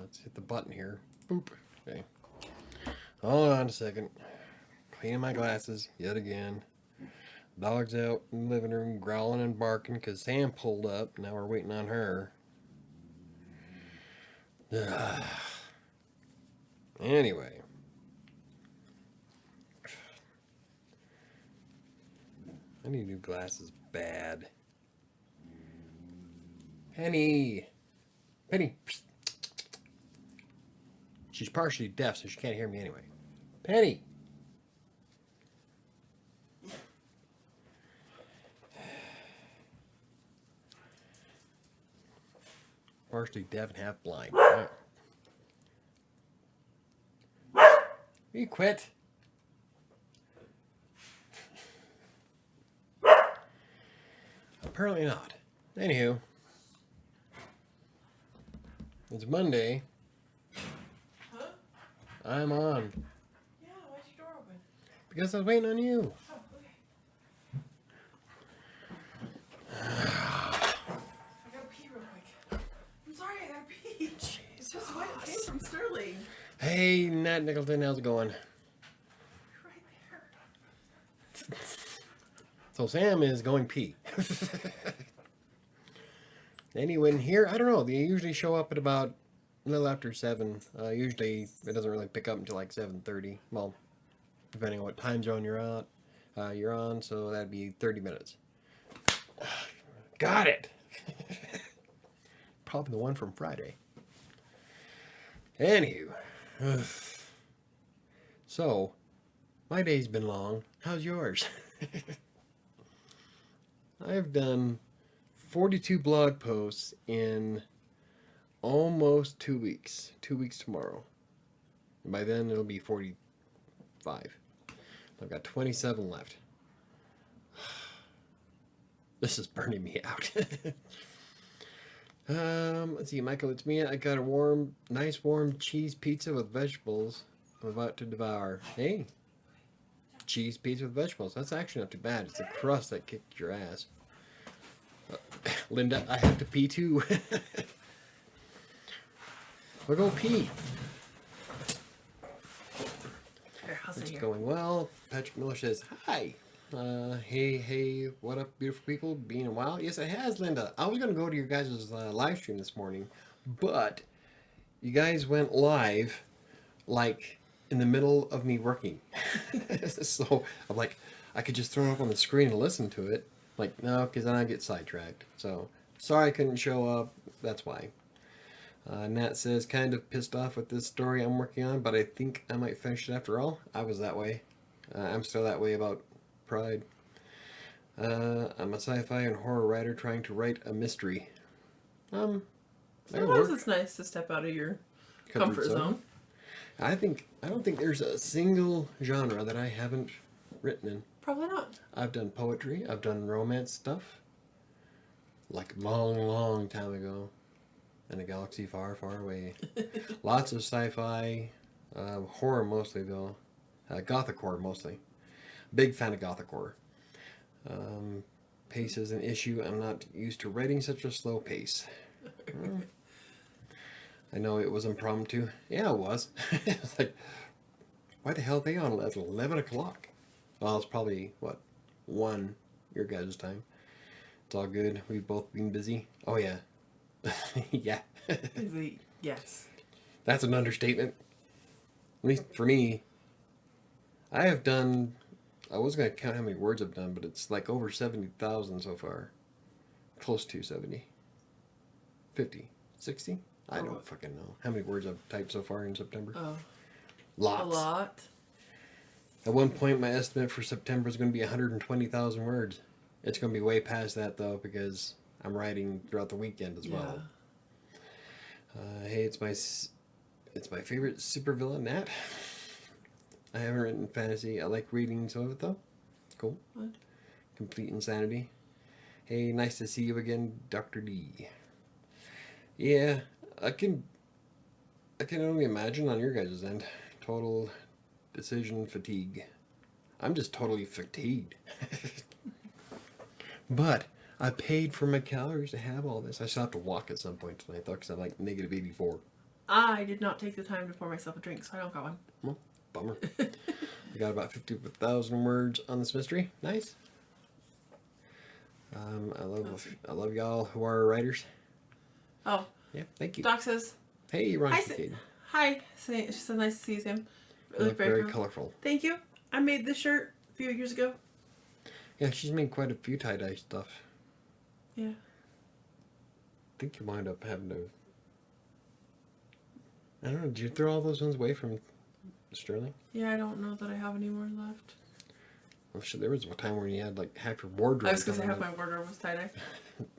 let's hit the button here. Boop. Okay. Hold on a second. Cleaning my glasses yet again. Dog's out in the living room growling and barking because Sam pulled up. Now we're waiting on her. Anyway. I need new glasses bad. Penny! Penny! Psst. She's partially deaf, so she can't hear me anyway. Penny! Partially deaf and half blind. Right. You quit. Apparently not. Anywho. It's Monday. Huh? I'm on. Yeah, why's your door open? Because I was waiting on you. Oh, okay. I gotta pee real quick. I'm sorry, I gotta pee. It's just what it came from Sterling. Hey, Nat Nicholson, how's it going? Right there. So Sam is going pee. Anyone here? I don't know. They usually show up at about a little after 7. Usually it doesn't really pick up until like 7:30. Well, depending on what time zone you're on. So that'd be 30 minutes. Got it. Probably the one from Friday. Anywho. So, my day's been long. How's yours? I've done 42 blog posts in almost 2 weeks. 2 weeks tomorrow. And by then it'll be 45. I've got 27 left. This is burning me out. Let's see, Michael, it's me. I got a nice warm cheese pizza with vegetables I'm about to devour. Hey, cheese pizza with vegetables. That's actually not too bad. It's the crust that kicked your ass. Linda, I have to pee too. We'll go pee. Here, how's it It's here? going well. Patrick Miller says, hi. Hey, what up, beautiful people? Been a while? Yes, it has, Linda. I was going to go to your guys' live stream this morning, but you guys went live, like, in the middle of me working. So, I'm like, I could just throw it up on the screen and listen to it. Like, no, because then I get sidetracked. So, sorry I couldn't show up. That's why. Nat says, kind of pissed off with this story I'm working on, but I think I might finish it after all. I was that way. I'm still that way about Pride. I'm a sci-fi and horror writer trying to write a mystery. That'll Sometimes work. it's nice to step out of your comfort zone. I don't think there's a single genre that I haven't written in. Probably not. I've done poetry. I've done romance stuff. Like long time ago. In a galaxy far, far away. Lots of sci-fi. Horror mostly, though. Gothic horror mostly. Big fan of Gothic horror. Pace is an issue. I'm not used to writing such a slow pace. I know it was impromptu. Yeah, it was. It's like, why the hell are they on at 11 o'clock? Well, it's probably, 1 your guys' time. It's all good. We've both been busy. Oh, yeah. Yeah. Yes. That's an understatement. At least for me. I have done... I was going to count how many words I've done, but it's like over 70,000 so far. Close to 70. 50. 60? I don't fucking know. How many words I've typed so far in September? Oh. Lots. A lot. At one point, my estimate for September is going to be 120,000 words. It's going to be way past that, though, because I'm writing throughout the weekend as well. Hey, it's my favorite supervillain, Nat. I haven't written fantasy. I like reading some of it, though. Cool. What? Complete insanity. Hey, nice to see you again, Dr. D. Yeah, I can only imagine on your guys' end. Total decision fatigue. I'm just totally fatigued. But I paid for my calories to have all this. I still have to walk at some point tonight, though, because I'm like -84. I did not take the time to pour myself a drink, so I don't got one. Well, bummer. We got about 50,000 words on this mystery. Nice. I love y'all who are writers. Oh. Yeah, thank you. Doc says, Hey, Ron hi, Kincaid. hi. She said, nice to see you, Sam. You look very colorful. Thank you. I made this shirt a few years ago. Yeah, she's made quite a few tie-dye stuff. Yeah. I think you wind up having to... I don't know, did you throw all those ones away from Sterling? Yeah, I don't know that I have any more left. Oh shit, there was a time where you had like half your wardrobe. I was going to say half my wardrobe was tie-dye.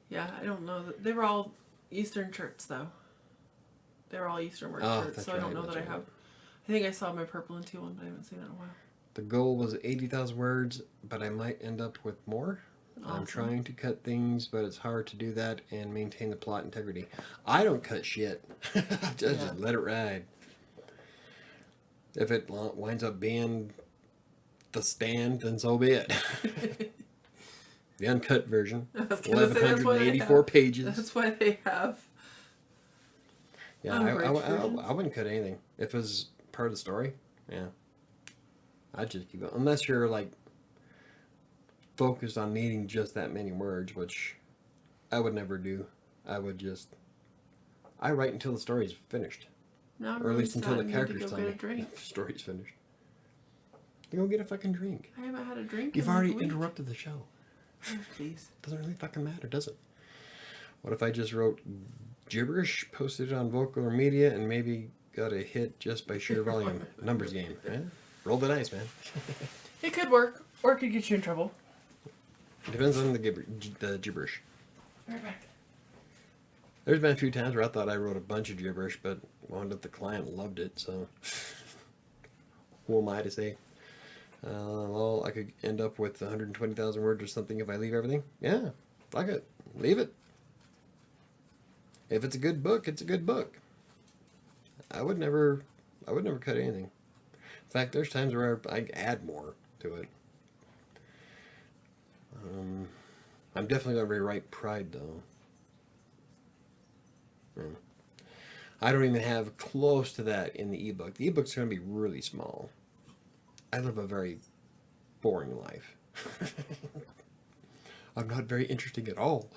Yeah, I don't know. They were all Eastern shirts, though. They were all Eastern work shirts, so I don't know that I have... I think I saw my purple and teal one, but I haven't seen it in a while. The goal was 80,000 words, but I might end up with more. Awesome. I'm trying to cut things, but it's hard to do that and maintain the plot integrity. I don't cut shit. Just let it ride. If it winds up being The Stand, then so be it. The uncut version. 1,184 pages. That's why they have... Yeah, I wouldn't cut anything. If it was part of the story, yeah. I'd just keep it. Unless you're, like, focused on needing just that many words, which I would never do. I would just... I write until the story's finished. No, or at least until the characters tell me the story's finished. You go get a fucking drink. I haven't had a drink You've already interrupted the show. Oh, please. Doesn't really fucking matter, does it? What if I just wrote gibberish, posted it on Vocal or Media, and maybe got a hit just by sheer volume? Numbers game. Yeah? Roll the dice, man. It could work, or it could get you in trouble. It depends on the gibberish. Right back. There's been a few times where I thought I wrote a bunch of gibberish, but wound up the client loved it, so who am I to say? Well, I could end up with 120,000 words or something if I leave everything. Yeah, fuck it. Leave it. If it's a good book, it's a good book. I would never cut anything. In fact, there's times where I add more to it. I'm definitely going to rewrite Pride, though. I don't even have close to that in the ebook. The ebook's going to be really small. I live a very boring life. I'm not very interesting at all.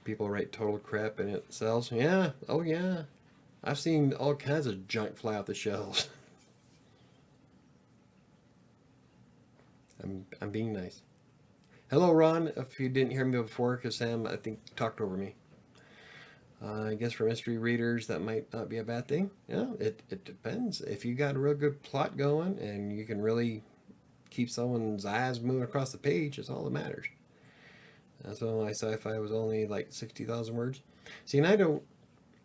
People write total crap and it sells. Yeah, oh yeah. I've seen all kinds of junk fly off the shelves. I'm being nice. Hello, Ron. If you didn't hear me before, because Sam, I think, talked over me. I guess for mystery readers, that might not be a bad thing. Yeah, it depends. If you got a real good plot going and you can really keep someone's eyes moving across the page, it's all that matters. So my sci-fi was only like 60,000 words. See, and I don't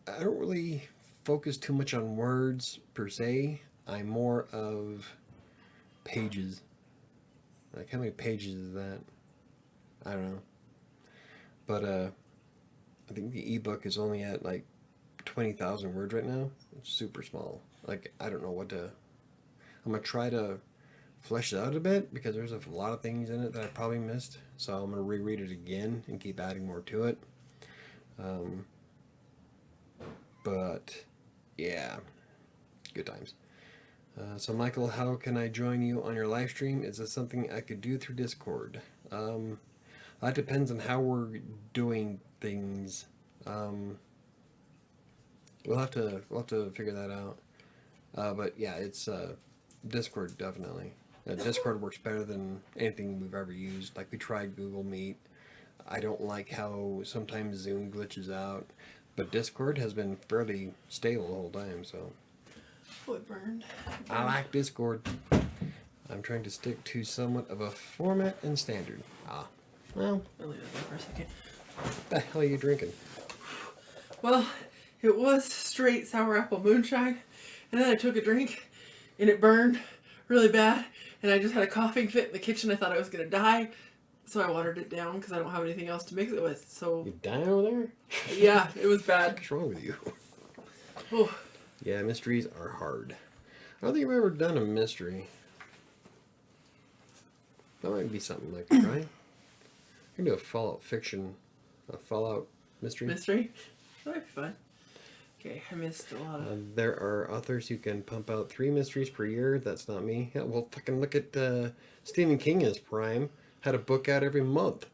really focus too much on words per se. I'm more of pages. Like, how many pages is that? I don't know. But I think the ebook is only at like 20,000 words right now. It's super small. Like, I don't know what to... I'm going to try to flesh it out a bit because there's a lot of things in it that I probably missed. So I'm going to reread it again and keep adding more to it. But, yeah. Good times. So, Michael, how can I join you on your live stream? Is this something I could do through Discord? That depends on how we're doing things. We'll have to figure that out. But yeah, it's Discord definitely. Discord works better than anything we've ever used. Like, we tried Google Meet. I don't like how sometimes Zoom glitches out, but Discord has been fairly stable the whole time. So. Oh, it burned. I like Discord. I'm trying to stick to somewhat of a format and standard. Well, I'll leave it there for a second. What the hell are you drinking? Well, it was straight sour apple moonshine, and then I took a drink, and it burned really bad, and I just had a coughing fit in the kitchen. I thought I was going to die, so I watered it down because I don't have anything else to mix it with. So You dying over there? Yeah, it was bad. What's wrong with you? Oh. Yeah, mysteries are hard. I don't think I've ever done a mystery. That might be something like that, right? I can do a Fallout fiction, a Fallout mystery. Mystery? That might be fun. Okay, I missed a lot of... There are authors who can pump out 3 mysteries per year. That's not me. Yeah, well, fucking look at Stephen King in his prime. Had a book out every month.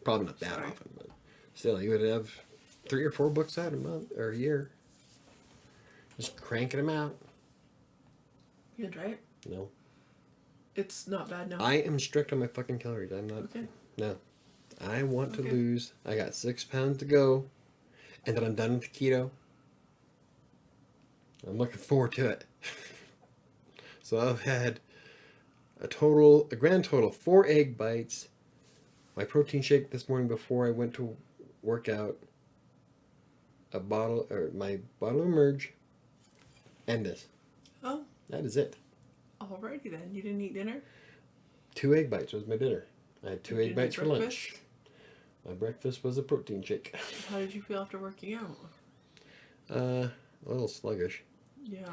Probably not that often, but still, he would have 3 or 4 books out a month or a year. Just cranking them out. You gonna try it? No. It's not bad now. I am strict on my fucking calories. I'm not. Okay. No. I want to lose. I got 6 pounds to go. And then I'm done with the keto. I'm looking forward to it. So I've had a grand total of 4 egg bites. My protein shake this morning before I went to work out. My bottle of Merge. And this. Oh. That is it. Alrighty then. You didn't eat dinner? 2 egg bites was my dinner. I had 2 egg bites for breakfast? lunch. My breakfast was a protein shake. How did you feel after working out? A little sluggish. Yeah.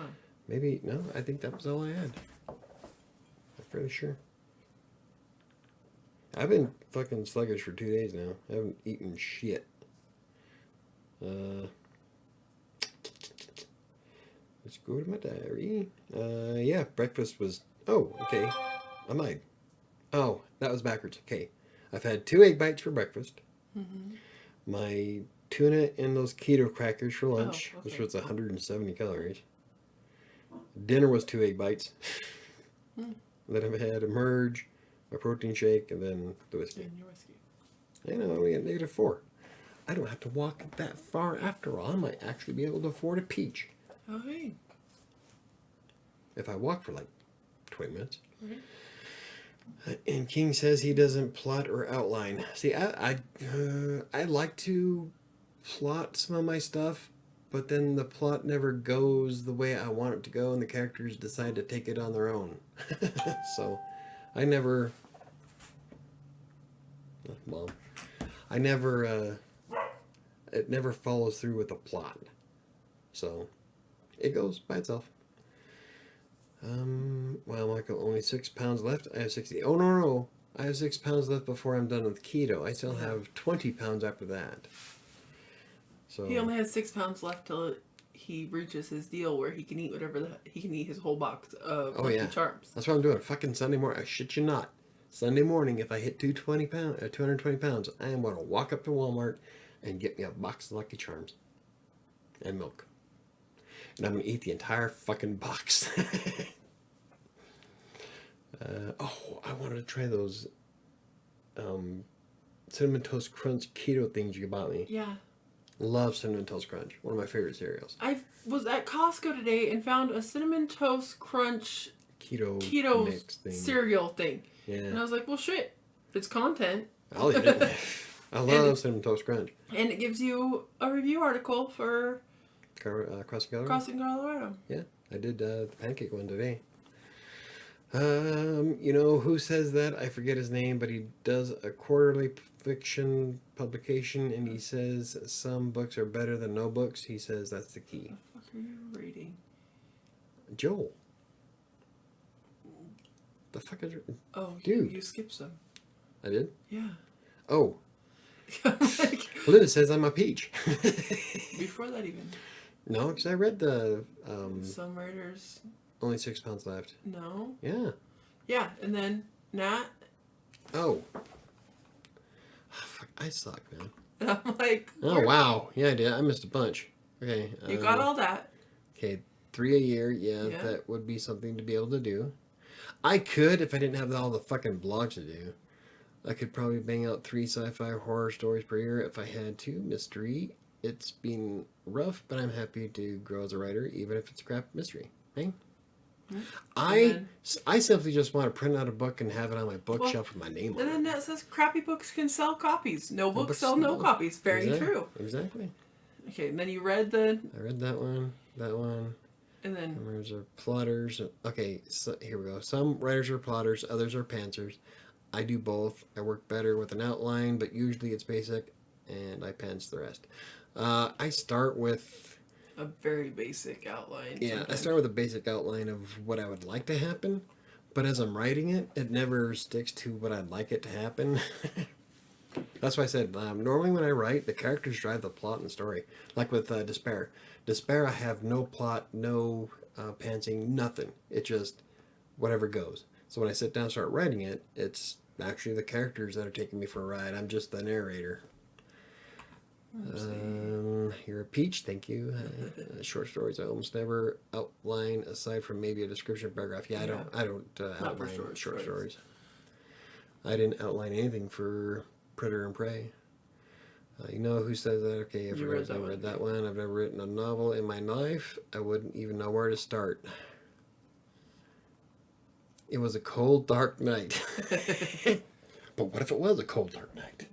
Maybe, no, I think that was all I had. I'm fairly sure. I've been fucking sluggish for 2 days now. I haven't eaten shit. Let's go to my diary. Yeah, breakfast was... Oh, okay. I lied. Oh, that was backwards. Okay. I've had 2 egg bites for breakfast. Mm-hmm. My tuna and those keto crackers for lunch, Oh, okay. which was 170 calories. Dinner was 2 egg bites. Then I've had a Merge, my protein shake, and then the whiskey. And your whiskey. I know, we got -4. I don't have to walk that far after all. I might actually be able to afford a peach. Oh, hey. If I walk for like 20 minutes. Right. And King says he doesn't plot or outline. See, I like to plot some of my stuff, but then the plot never goes the way I want it to go, and the characters decide to take it on their own. So, I never... Well, I never... it never follows through with a plot. So, it goes by itself. Well, Michael, only 6 pounds left. I have 60. Oh, no. I have 6 pounds left before I'm done with keto. I still have 20 pounds after that. So He only has 6 pounds left till he reaches his deal where he can eat he can eat his whole box of Lucky Charms. That's what I'm doing. Fucking Sunday morning. I shit you not. Sunday morning, if I hit 220 pounds, I am going to walk up to Walmart and get me a box of Lucky Charms and milk. And I'm going to eat the entire fucking box. I wanted to try those Cinnamon Toast Crunch keto things you bought me. Yeah. Love Cinnamon Toast Crunch. One of my favorite cereals. I was at Costco today and found a Cinnamon Toast Crunch keto mix thing. cereal thing. Yeah. And I was like, well, shit. It's content. I'll eat it. I love Cinnamon Toast Crunch. And it gives you a review article for Crossing Colorado? Crossing Colorado. Yeah, I did the pancake one today. You know who says that? I forget his name, but he does a quarterly fiction publication, and he says some books are better than no books. He says that's the key. What the fuck are you reading? Joel. The fuck is... Oh, Dude. you skipped some. I did? Yeah. Oh. Like, Well, it says I'm a peach. before that even. No, because I read the... Some writers... Only 6 pounds left. No. Yeah. Yeah, and then Nat. Oh. Fuck, I suck, man. And I'm like... Oh, wow. Yeah, I did. I missed a bunch. Okay. You got all that. Okay, 3 a year. Yeah, Yeah. that would be something to be able to do. I could if I didn't have all the fucking blogs to do. I could probably bang out 3 sci-fi horror stories per year if I had to. Mystery. It's been rough, but I'm happy to grow as a writer, even if it's crap mystery. Hey? Mm-hmm. I simply just want to print out a book and have it on my bookshelf with my name on And it. then Nat says crappy books can sell copies. No books books sell no no. copies. Very Exactly. true. Exactly. Okay, and then you read the... I read that one. And then... Writers are plotters. Okay, so here we go. Some writers are plotters, others are pantsers. I do both. I work better with an outline, but usually it's basic, and I pants the rest. I start with... A very basic outline. Yeah, sometimes. I start with a basic outline of what I would like to happen, but as I'm writing it, it never sticks to what I'd like it to happen. That's why I said normally when I write, the characters drive the plot and the story. Like with Despair. Despair, I have no plot, no pantsing, nothing. It just whatever goes. So when I sit down and start writing it, it's actually the characters that are taking me for a ride. I'm just the narrator. You're a peach, thank you. Short stories I almost never outline aside from maybe a description paragraph. Yeah, I don't outline short stories. I didn't outline anything for Predator and Prey. You know who says that? Okay, I read that one. I've never written a novel in my life. I wouldn't even know where to start. It was a cold, dark night. But what if it was a cold, dark night?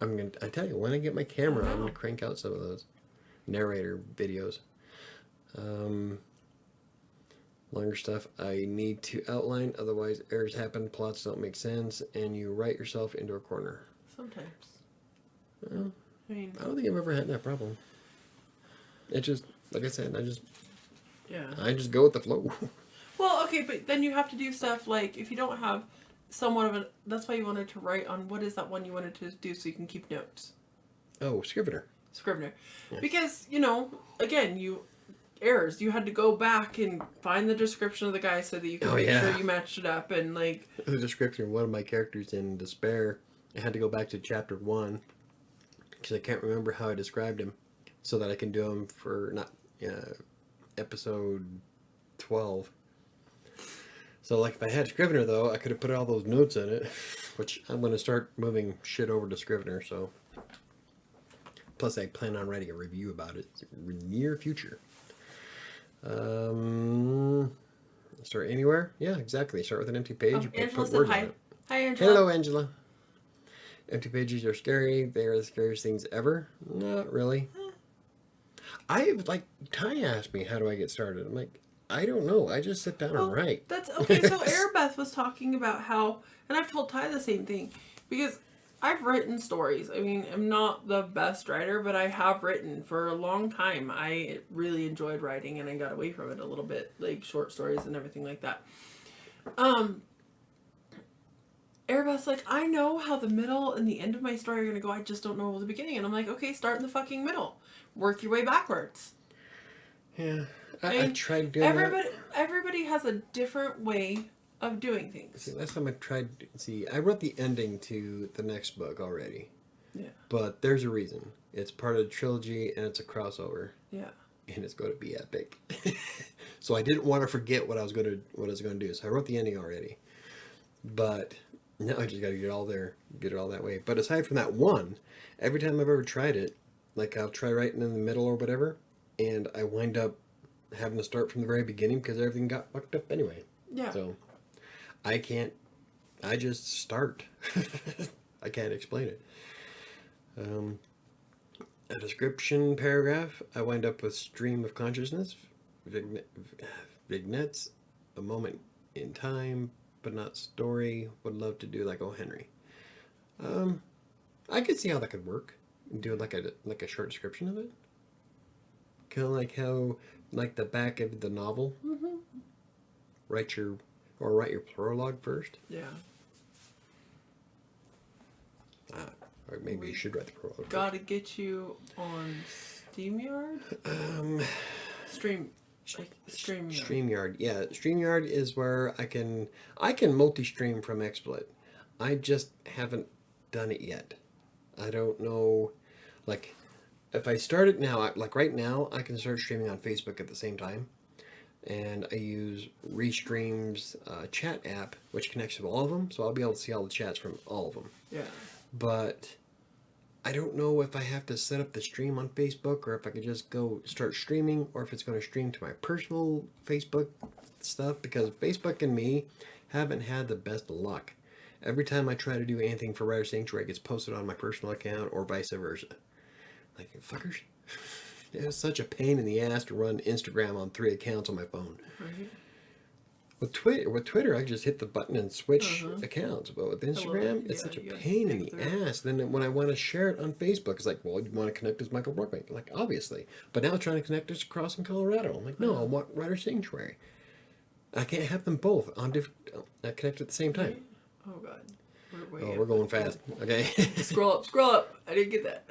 I tell you, when I get my camera, I'm gonna crank out some of those narrator videos. Longer stuff I need to outline, otherwise errors happen, plots don't make sense, and you write yourself into a corner. Sometimes. Well, I mean, I don't think I've ever had that problem. It just, like I said, I just go with the flow. Well, okay, but then you have to do stuff like if you don't have somewhat of a. That's why you wanted to write on what is that one you wanted to do so you can keep notes. Oh, Scrivener. Scrivener, because again errors. You had to go back and find the description of the guy so that you could make sure you matched it up and like the description of one of my characters in Despair. I had to go back to chapter 1 because I can't remember how I described him, so that I can do him for episode 12. So like if I had Scrivener though, I could have put all those notes in it, which I'm going to start moving shit over to Scrivener. So plus I plan on writing a review about it in the near future. Start anywhere? Yeah, exactly. Start with an empty page. Angela said hi. Hi, Angela. Hello, Angela. Empty pages are scary. They are the scariest things ever. Not really. Ty asked me, how do I get started? I'm like, I don't know. I just sit down and write. That's okay. So Erebeth was talking about how, and I've told Ty the same thing, because I've written stories. I mean, I'm not the best writer, but I have written for a long time. I really enjoyed writing, and I got away from it a little bit, like short stories and everything like that. Erebeth's like, I know how the middle and the end of my story are going to go. I just don't know the beginning. And I'm like, okay, start in the fucking middle. Work your way backwards. Yeah. I tried doing that. Everybody has a different way of doing things. See, last time I wrote the ending to the next book already. Yeah. But there's a reason. It's part of the trilogy and it's a crossover. Yeah. And it's going to be epic. So I didn't want to forget what I was going to do. So I wrote the ending already. But now I just got to get it all there, get it all that way. But aside from that one, every time I've ever tried it, like I'll try writing in the middle or whatever, and I wind up having to start from the very beginning because everything got fucked up anyway. Yeah. So I just start. I can't explain it. A description paragraph, I wind up with stream of consciousness, vignettes, a moment in time, but not story. Would love to do like O. Henry. I could see how that could work. Do like a short description of it. Kind of like how, like the back of the novel. Mm-hmm. Write your prologue first. Yeah. Or maybe you should write the prologue. Gotta get you on StreamYard? StreamYard. StreamYard. Yeah, StreamYard is where I can multi-stream from XSplit. I just haven't done it yet. I don't know, like, if I start it now, like right now, I can start streaming on Facebook at the same time. And I use Restream's chat app, which connects to all of them, so I'll be able to see all the chats from all of them. Yeah. But I don't know if I have to set up the stream on Facebook, or if I could just go start streaming, or if it's going to stream to my personal Facebook stuff, because Facebook and me haven't had the best luck. Every time I try to do anything for WriterSanctuary, it gets posted on my personal account, or vice versa. Like, fuckers. It was such a pain in the ass to run Instagram on 3 accounts on my phone. Right. With Twitter, I just hit the button and switch accounts. But with Instagram, it's such a pain in the ass. Then when I want to share it on Facebook, it's like, well, you want to connect as Michael Brookbank? Like, obviously. But now it's trying to connect us across in Colorado. I'm like, no, I want WriterSanctuary. I can't have them both on connected at the same time. Oh, God. We're going fast. Okay. Scroll up. I didn't get that.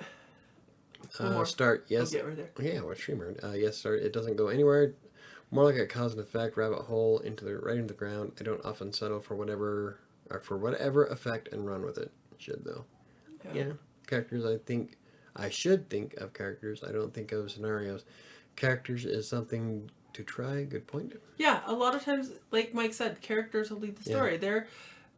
One more. Start. Yes. Okay, right there. Yeah, what streamer? Yes, start. It doesn't go anywhere. More like a cause and effect rabbit hole right into the ground. I don't often settle for whatever effect and run with it. Should though. Yeah. Characters. I should think of characters. I don't think of scenarios. Characters is something to try. Good point. Yeah, a lot of times, like Mike said, characters will lead the story.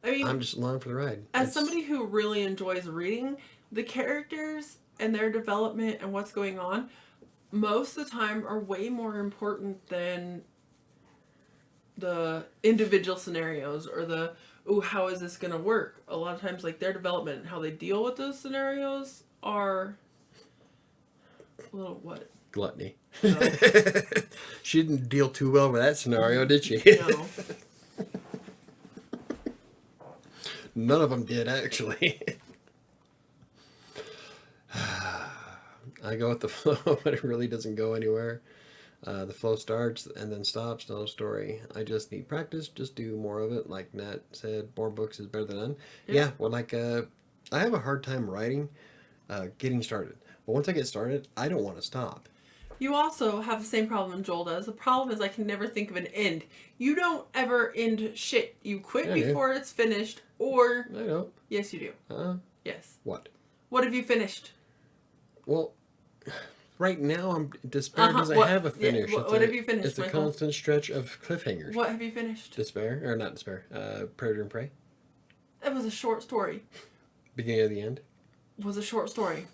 I'm just along for the ride. As somebody who really enjoys reading, the characters and their development and what's going on, most of the time are way more important than the individual scenarios or how is this going to work? A lot of times, like, their development and how they deal with those scenarios are a little what? Gluttony. No. She didn't deal too well with that scenario, did she? No. None of them did, actually. I go with the flow, but it really doesn't go anywhere. The flow starts and then stops. No story. I just need practice. Just do more of it. Like Nat said, more books is better than none. Yeah, well, I have a hard time writing, getting started. But once I get started, I don't want to stop. You also have the same problem Joel does. The problem is I can never think of an end. You don't ever end shit. You quit before it's finished, or... I don't. Yes, you do. Yes. What? What have you finished? Well, right now I'm despair because I have a finish. Yeah. What have you finished, It's a constant stretch of cliffhangers. What have you finished? Despair, or not despair, Predator and Prey. That was a short story. Beginning of the end? Was a short story.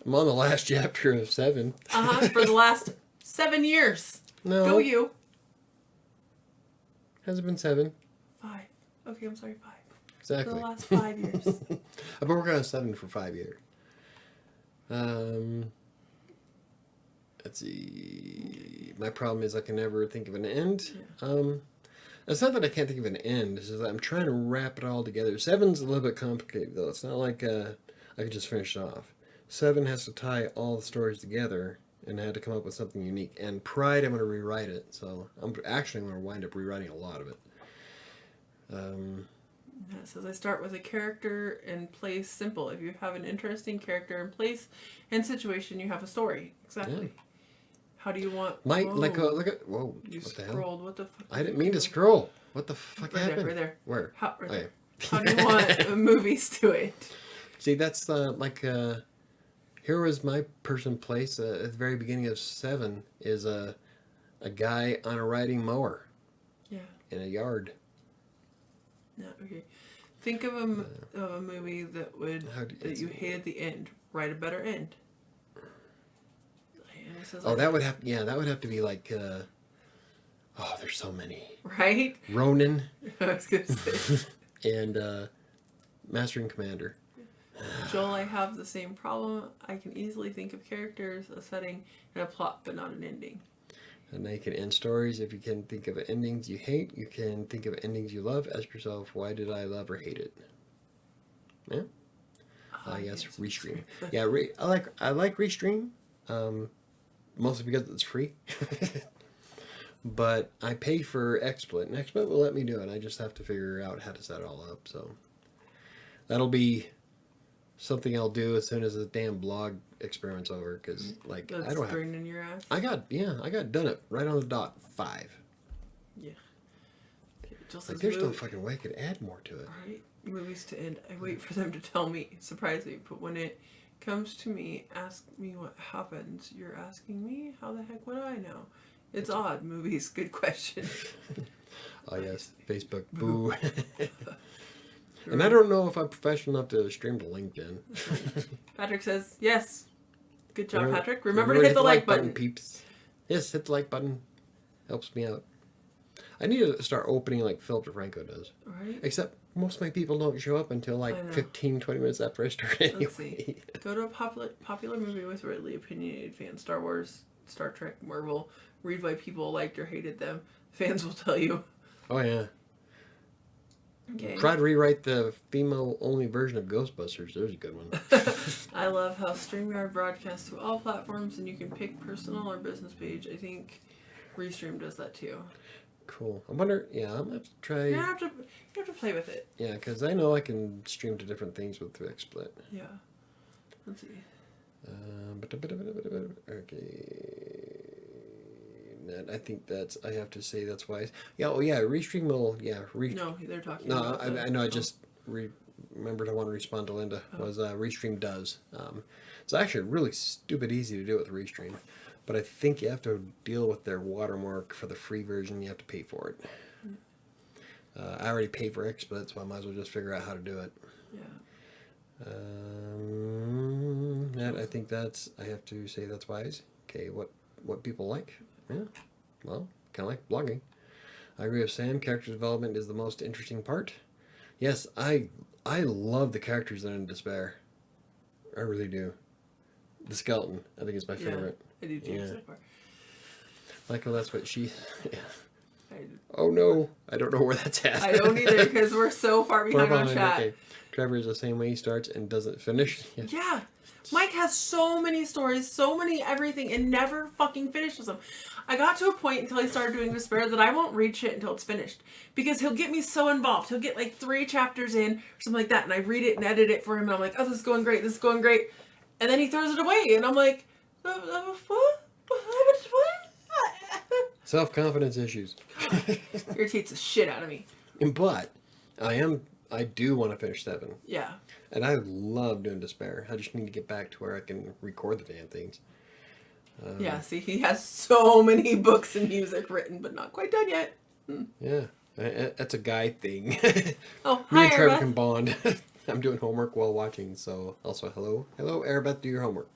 I'm on the last chapter of 7. For the last 7 years. No. Go you. Has it been 7? 5. Okay, I'm sorry, 5. Exactly. For the last 5 years. I've been working on 7 for 5 years. Let's see. My problem is I can never think of an end. Yeah. It's not that I can't think of an end. It's just that I'm trying to wrap it all together. 7's a little bit complicated, though. It's not like I could just finish it off. 7 has to tie all the stories together, and I had to come up with something unique. And Pride, I'm going to rewrite it. So I'm actually going to wind up rewriting a lot of it. It says I start with a character and place simple. If you have an interesting character and place and situation, you have a story. Exactly. Yeah. How do you want... look at... Whoa. You what scrolled. What the fuck? I didn't mean to scroll. What the fuck happened? Right there. Where? Right there. How do you want movies to it? See, that's here was my person place at the very beginning of 7 is a guy on a riding mower. Yeah. In a yard. Yeah. Okay. Think of a movie that you hated the end. Write a better end. That would have to be like. There's so many. Right. Ronin. I was gonna say. And Master and Commander. Joel, I have the same problem. I can easily think of characters, a setting, and a plot, but not an ending. And they can end stories. If you can think of endings you hate, you can think of endings you love. Ask yourself, why did I love or hate it? Yeah. Yes, Restream. Yeah, I like Restream, mostly because it's free. But I pay for XSplit, and XSplit will let me do it. I just have to figure out how to set it all up. So that'll be something I'll do as soon as the damn blog experiment's over. Because I don't have. In your ass. I got done it right on the dot 5. Yeah. There's no fucking way I could add more to it. Right. Movies to end. I wait for them to tell me, surprise me. But when it comes to me, ask me what happens. You're asking me? How the heck would I know? It's odd. Movies. Good question. Oh, yes. Facebook. Boo. And I don't know if I'm professional enough to stream to LinkedIn. Patrick says, yes. Good job, Patrick. Remember to hit the like button. Peeps. Yes, hit the like button. Helps me out. I need to start opening like Philip DeFranco does. Right. Except most of my people don't show up until 15, 20 minutes after I start anyway. Let's see. Go to a popular movie with really opinionated fans. Star Wars, Star Trek, Marvel. Read why people liked or hated them. Fans will tell you. Oh, yeah. Okay. Try to rewrite the female-only version of Ghostbusters. There's a good one. I love how StreamYard broadcasts to all platforms, and you can pick personal or business page. I think Restream does that too. Cool. I wonder. Yeah, I'm gonna have to try. You have to play with it. Yeah, because I know I can stream to different things with XSplit. Yeah. Let's see. Okay. I think that's. I have to say that's wise. Yeah. Oh yeah. Restream will. Yeah. No, they're talking. No, about I know. I just remembered. I want to respond to Linda. Was Restream does. It's actually really stupid easy to do with Restream, but I think you have to deal with their watermark for the free version. You have to pay for it. I already paid for XSplit, so I might as well just figure out how to do it. Yeah. That I think that's. I have to say that's wise. Okay, what people like? Yeah, well, kind of like blogging. I agree with Sam. Character development is the most interesting part. Yes, I love the characters that are in Despair. I really do. The skeleton, I think, is my favorite. I do too. So far. Like, well, that's what she. Yeah. I Oh no, I don't know where that's at. I don't either because we're so far behind on chat. Okay. Trevor is the same way. He starts and doesn't finish. Yeah. Mike has so many stories, so many everything, and never fucking finishes them. I got to a point until I started doing Despair that I won't read shit until it's finished. Because he'll get me so involved. He'll get like 3 chapters in, or something like that, and I read it and edit it for him, and I'm like, oh, this is going great, this is going great. And then he throws it away, and I'm like, what? Self-confidence issues. Irritates the shit out of me. But I do want to finish 7. Yeah. And I love doing Despair. I just need to get back to where I can record the damn things. Yeah, see, he has so many books and music written, but not quite done yet. Yeah, that's a guy thing. Oh, Me hi, and Trevor Erebeth. can bond. I'm doing homework while watching, so also hello. Hello, Erebeth, do your homework.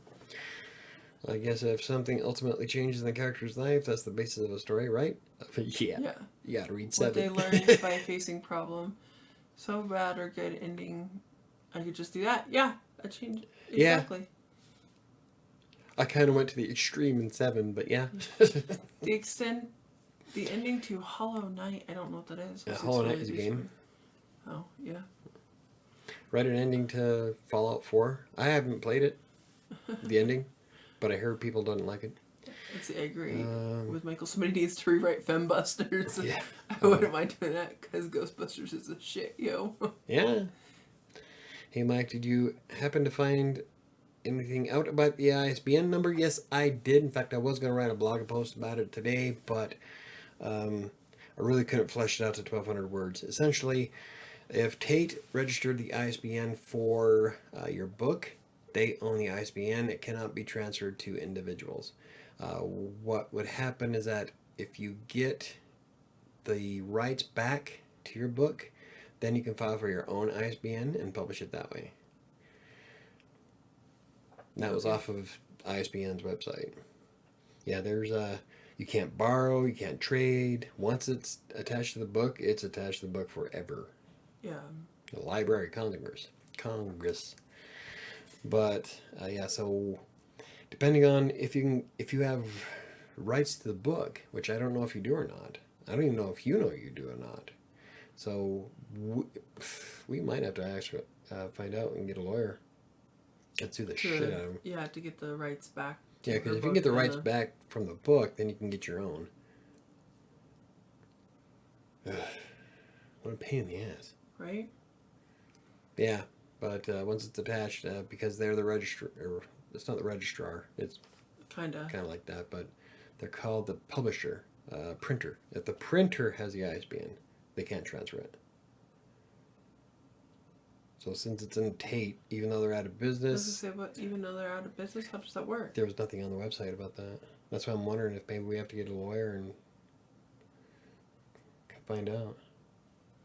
I guess if something ultimately changes in the character's life, that's the basis of a story, right? Yeah. Yeah. You gotta read What 7. they learned by facing problem. So bad or good ending. I could just do that. Yeah, I changed. Exactly. I kind of went to the extreme in 7, but yeah. The ending to Hollow Knight. I don't know what that is. Yeah, Hollow Knight is a game. Oh, yeah. Write an ending to Fallout 4. I haven't played it, the ending, but I heard people don't like it. I agree with Michael. Somebody needs to rewrite Fembusters. Yeah. I wouldn't mind doing that because Ghostbusters is a shit, yo. Yeah. Hey, Mike, did you happen to find anything out about the ISBN number? Yes, I did. In fact, I was going to write a blog post about it today, but I really couldn't flesh it out to 1,200 words. Essentially, if Tate registered the ISBN for your book, they own the ISBN. It cannot be transferred to individuals. What would happen is that if you get the rights back to your book, then you can file for your own ISBN and publish it that way. That was off of ISBN's website. Yeah, there's you can't borrow, you can't trade. Once it's attached to the book, it's attached to the book forever. Yeah. The Library Congress. But yeah, so depending on if you have rights to the book, which I don't know if you do or not. I don't even know if you know you do or not. So we might have to actually find out and get a lawyer and sue the shit out of them. Yeah, to get the rights back. Yeah, because if you can get the rights back from the book, then you can get your own. Ugh, what a pain in the ass. Right? Yeah, but once it's attached, because they're the registrar, or it's not the registrar, it's kind of like that, but they're called the publisher, printer. If the printer has the ISBN, they can't transfer it. So since it's in Tate, even though they're out of business... even though they're out of business, how does that work? There was nothing on the website about that. That's why I'm wondering if maybe we have to get a lawyer and find out.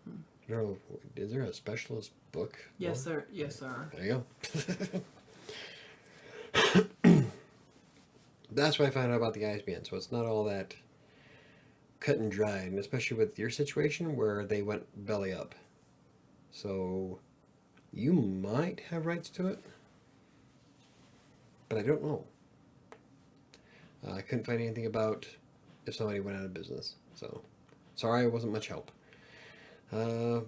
I don't know, is there a specialist book? Yes, there are. There you go. That's why I found out about the ISBN, so it's not all that cut and dried, and especially with your situation where they went belly up. So you might have rights to it, but I don't know. I couldn't find anything about if somebody went out of business, so sorry I wasn't much help.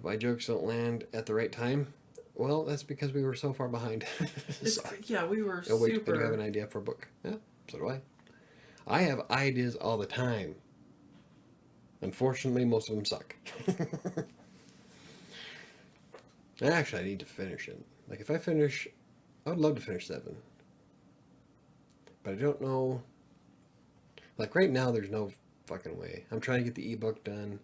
My jokes don't land at the right time. Well, that's because we were so far behind. Yeah, we were oh, wait, super... I do have an idea for a book. Yeah, so do I. I have ideas all the time. Unfortunately, most of them suck. Actually, I need to finish it. Like, if I finish, I would love to finish 7. But I don't know. Like, right now, there's no fucking way. I'm trying to get the ebook done.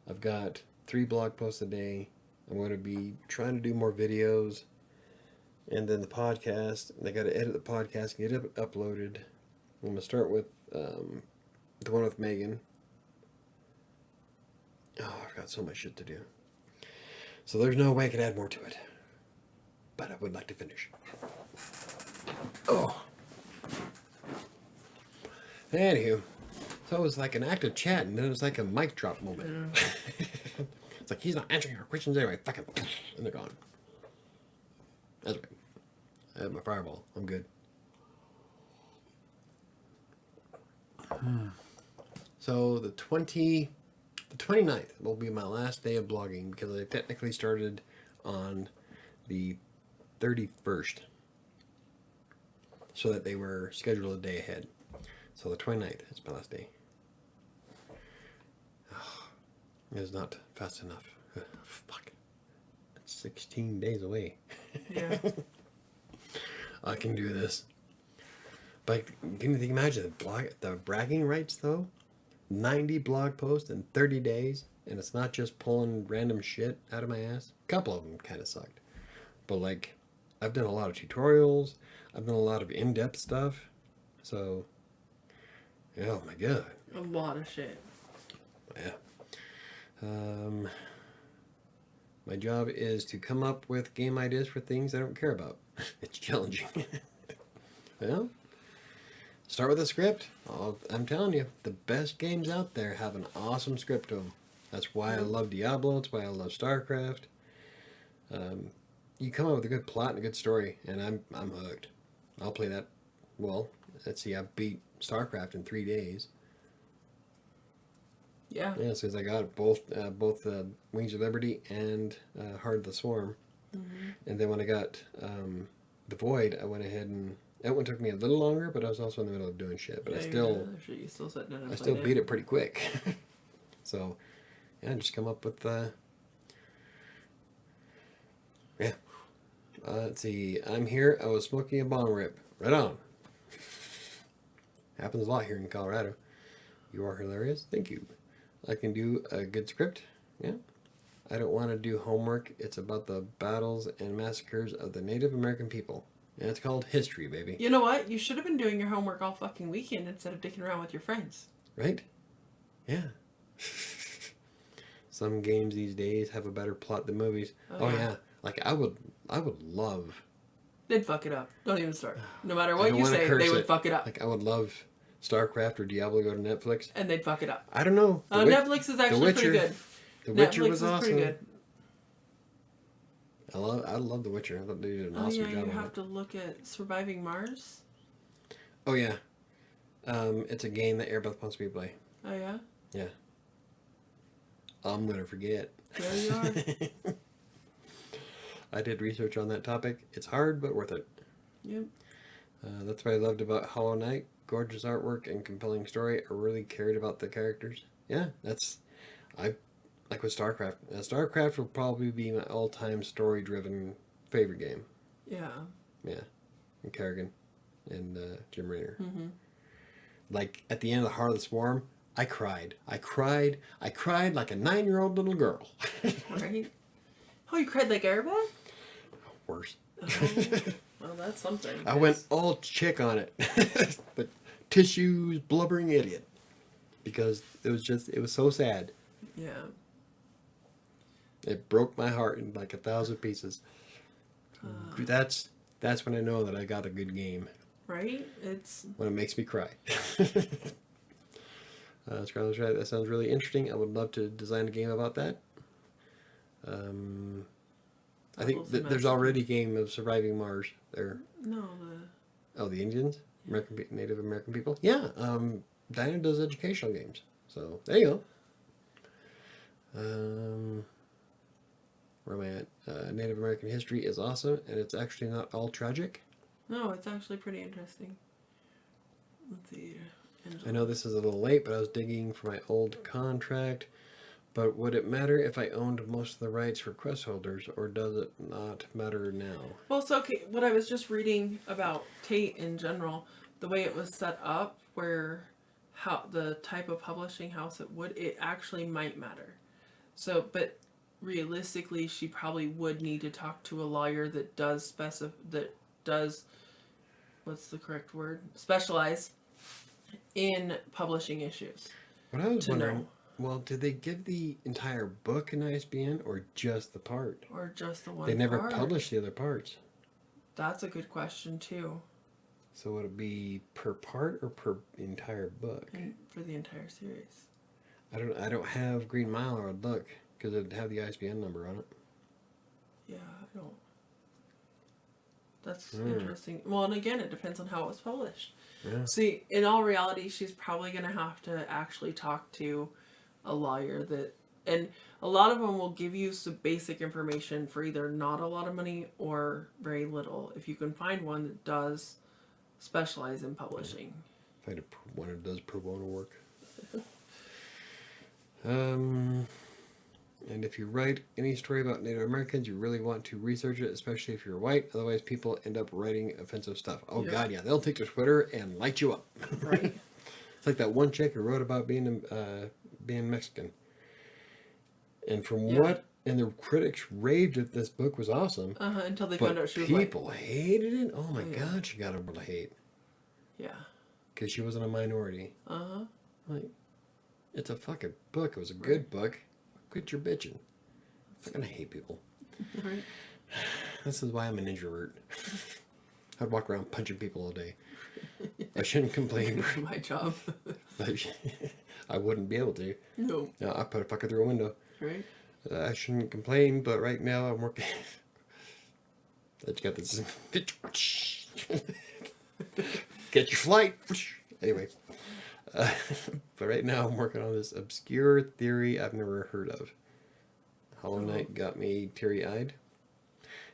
I've got 3 blog posts a day. I'm going to be trying to do more videos. And then the podcast. And I got to edit the podcast and get it uploaded. I'm going to start with the one with Megan. Oh, I've got so much shit to do. So there's no way I could add more to it. But I would like to finish. Oh. Anywho. So it was like an active chat, and then it was like a mic drop moment. It's like, he's not answering our questions anyway. Fucking. And they're gone. That's right. I have my fireball. I'm good. So the 29th will be my last day of blogging because I technically started on the 31st. So that they were scheduled a day ahead. So the 29th is my last day. It is not fast enough. Fuck. It's 16 days away. Yeah. I can do this. But can you imagine the bragging rights though? 90 blog posts in 30 days, and it's not just pulling random shit out of my ass. A couple of them kind of sucked. But like, I've done a lot of tutorials. I've done a lot of in-depth stuff. So, oh my god. A lot of shit. Yeah. My job is to come up with game ideas for things I don't care about. It's challenging. Well, start with a script. I'm telling you, the best games out there have an awesome script to them. That's why I love Diablo. That's why I love StarCraft. You come up with a good plot and a good story, and I'm hooked. I'll play that. Well, let's see. I beat StarCraft in 3 days. Yeah. Yeah, since I got both Wings of Liberty and Heart of the Swarm. Mm-hmm. And then when I got the Void, I went ahead and that one took me a little longer, but I was also in the middle of doing shit. But yeah, I still beat it pretty quick. So yeah, just come up with yeah. Let's see. I'm here. I was smoking a bong rip. Right on. Happens a lot here in Colorado. You are hilarious. Thank you. I can do a good script. Yeah. I don't want to do homework. It's about the battles and massacres of the Native American people. And it's called history, baby. You know what? You should have been doing your homework all fucking weekend instead of dicking around with your friends. Right? Yeah. Some games these days have a better plot than movies. Oh yeah. Like I would love. They'd fuck it up. Don't even start. No matter what you say, they would fuck it up. Like I would love StarCraft or Diablo go to Netflix. And they'd fuck it up. I don't know. Netflix is actually pretty good. The Witcher Netflix was is awesome. pretty good. I love The Witcher. I thought they did an awesome job. You on have it. to look at Surviving Mars. Oh yeah. It's a game that Airbus wants me to play. Oh yeah? Yeah. I'm gonna forget. There you are. I did research on that topic. It's hard, but worth it. Yep. That's what I loved about Hollow Knight. Gorgeous artwork and compelling story. I really cared about the characters. Yeah, I like with StarCraft. StarCraft will probably be my all-time story-driven favorite game. Yeah. Yeah, and Kerrigan and Jim Raynor. Mm-hmm. Like at the end of the Heart of the Swarm, I cried like a 9-year-old little girl. Right? Oh, you cried like Airbag? Worse. Oh, well, that's something. I went all chick on it. But tissues, blubbering idiot. Because it was so sad. Yeah. It broke my heart in like 1,000 pieces. That's when I know that I got a good game. Right? It's when it makes me cry. Scarlett's right. That sounds really interesting. I would love to design a game about that. I think there's already a game of surviving Mars there. No, the Indians? Native American people? Yeah. Dinah does educational games. So, there you go. Where am I at? Native American history is awesome, and it's actually not all tragic. No, it's actually pretty interesting. Let's see. I know this is a little late, but I was digging for my old contract. But would it matter if I owned most of the rights for quest holders, or does it not matter now? Well, so okay, what I was just reading about Tate in general, the way it was set up, where how the type of publishing house it actually might matter. So, but realistically, she probably would need to talk to a lawyer that does what's the correct word? Specialize in publishing issues. What I was to wondering, know. well, did they give the entire book an ISBN or just the part? Or just the one They never part. published the other parts. That's a good question too. So would it be per part or per entire book? And for the entire series. I don't have Green Mile, or I'd look because it'd have the ISBN number on it. Yeah, I don't. That's interesting. Well, and again, it depends on how it was published. Yeah. See, in all reality, she's probably going to have to actually talk to a lawyer and a lot of them will give you some basic information for either not a lot of money or very little. If you can find one that does specialize in publishing. If I had one that does pro bono work. And if you write any story about Native Americans, you really want to research it, especially if you're white. Otherwise, people end up writing offensive stuff. Oh, yeah. God, yeah. They'll take to Twitter and light you up. Right. It's like that one chick who wrote about being Mexican. And from what... And the critics raved that this book was awesome. Until they found out she was people hated it. Oh, my God. She got over to hate. Yeah. Because she wasn't a minority. Like, it's a fucking book. It was a good book. Quit your bitching. I'm gonna hate people. Right. This is why I'm an introvert. I'd walk around punching people all day. I shouldn't complain. My job. I wouldn't be able to. No. No, I put a fucker through a window. Right. I shouldn't complain, but right now I'm working. I just got this. Get your flight. Anyway. But right now I'm working on this obscure theory I've never heard of. Hollow Knight got me teary-eyed.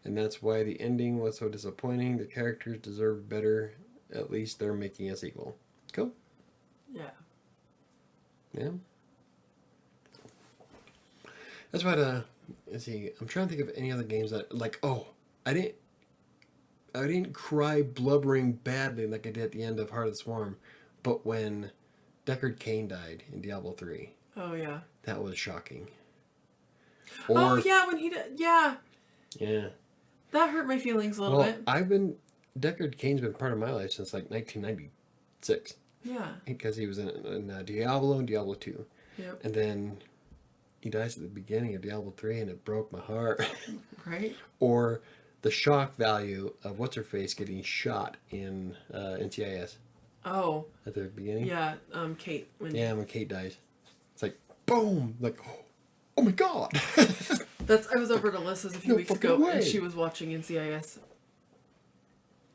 And that's why the ending was so disappointing. The characters deserve better. At least they're making a sequel. Cool. Yeah. Yeah. That's what, let's see. I'm trying to think of any other games that, like, I didn't cry blubbering badly like I did at the end of Heart of the Swarm. But when Deckard Cain died in Diablo 3. Oh, yeah. That was shocking. When he did. Yeah. Yeah. That hurt my feelings a little bit. Deckard Cain's been part of my life since like 1996. Yeah. Because he was in Diablo and Diablo 2. Yep. And then he dies at the beginning of Diablo 3 and it broke my heart. Right. Or the shock value of What's-Her-Face getting shot in NCIS. Oh. At the beginning? Yeah, Kate. When Kate dies. It's like, boom! Like, oh my God! I was over at Alyssa's a few weeks ago, way. and she was watching NCIS.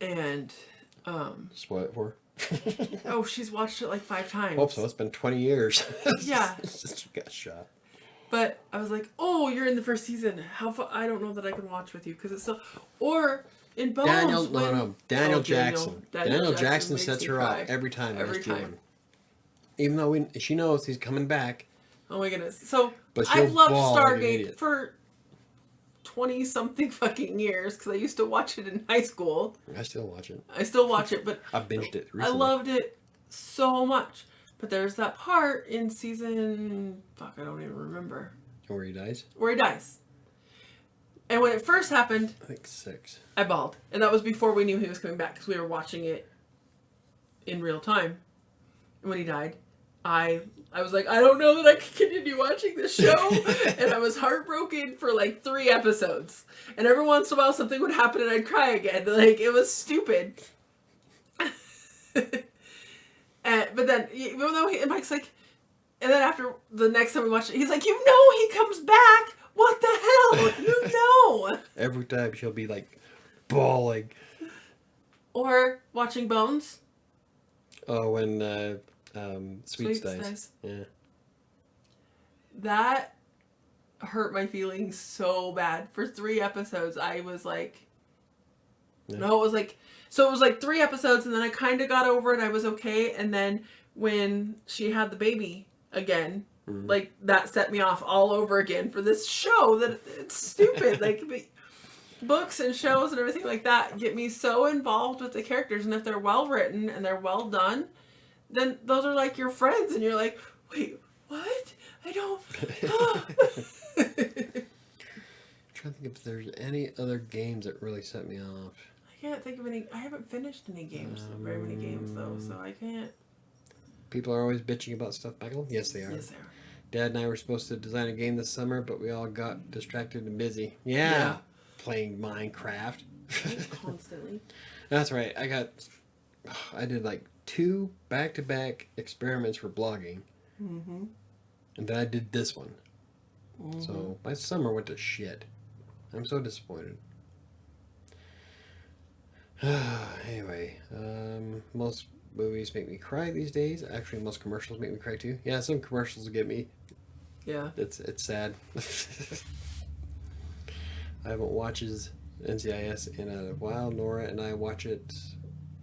And, Spoil it for her. oh, she's watched it like 5 times. Hope so. It's been 20 years. Yeah. She got shot. But I was like, oh, you're in the first season. I don't know that I can watch with you, because it's so... Or... In Bones, Daniel Jackson. Daniel Jackson sets her cry. up every time. Every time. Even though she knows he's coming back. Oh my goodness. So, but I've loved Stargate for 20-something fucking years, because I used to watch it in high school. I still watch it. But... I binged it recently. I loved it so much. But there's that part in season... Fuck, I don't even remember. Where he dies? Where he dies. And when it first happened... I think 6. I bawled. And that was before we knew he was coming back, because we were watching it in real time. And when he died, I was like, I don't know that I can continue watching this show. And I was heartbroken for like 3 episodes. And every once in a while something would happen and I'd cry again. Like, it was stupid. But then, even though Mike's like... And then after the next time we watched it, he's like, you know he comes back! What the hell? You know! Every time she'll be like bawling. Or watching Bones. Oh, when Sweets dies. Yeah. That hurt my feelings so bad. For 3 episodes, I was like... Yeah. No, it was like... So it was like 3 episodes, and then I kind of got over it. I was okay. And then when she had the baby again. Like, that set me off all over again for this show that it's stupid. Like, books and shows and everything like that get me so involved with the characters, and if they're well written and they're well done, then those are like your friends, and you're like, wait, what? I don't. I'm trying to think if there's any other games that really set me off. I can't think of any. I haven't finished any games, very many games though, so I can't. People are always bitching about stuff, Michael. Yes, they are. Yes, they are. Dad and I were supposed to design a game this summer, but we all got distracted and busy. Yeah. Playing Minecraft. Constantly. That's right. I did like 2 back-to-back experiments for blogging. Mm-hmm. And then I did this one. Mm-hmm. So my summer went to shit. I'm so disappointed. Anyway, most movies make me cry these days. Actually, most commercials make me cry too. Yeah, some commercials get me. Yeah. It's sad. I haven't watched NCIS in a while. Nora and I watch it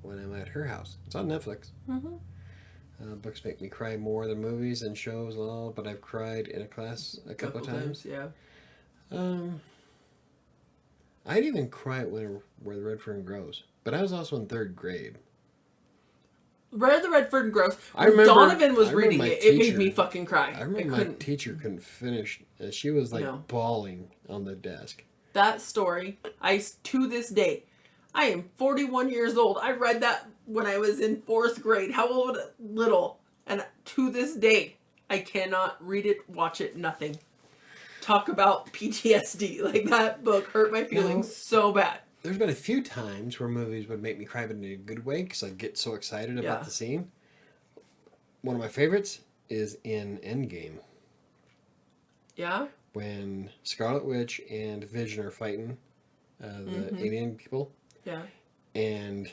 when I'm at her house. It's on Netflix. Mm-hmm. Books make me cry more than movies and shows and all, but I've cried in a class a couple of times. Yeah. I'd even cry Where the Red Fern Grows, but I was also in 3rd grade. Where the Red Fern Grows. I remember Donovan was reading my it. teacher, It made me fucking cry. I remember my teacher couldn't finish. She was like bawling on the desk. That story, to this day, I am 41 years old. I read that when I was in 4th grade. How old? Little. And to this day, I cannot read it, watch it, nothing. Talk about PTSD. Like, that book hurt my feelings so bad. There's been a few times where movies would make me cry, but in a good way, because I get so excited about the scene. One of my favorites is in Endgame. Yeah? When Scarlet Witch and Vision are fighting the alien people. Yeah. And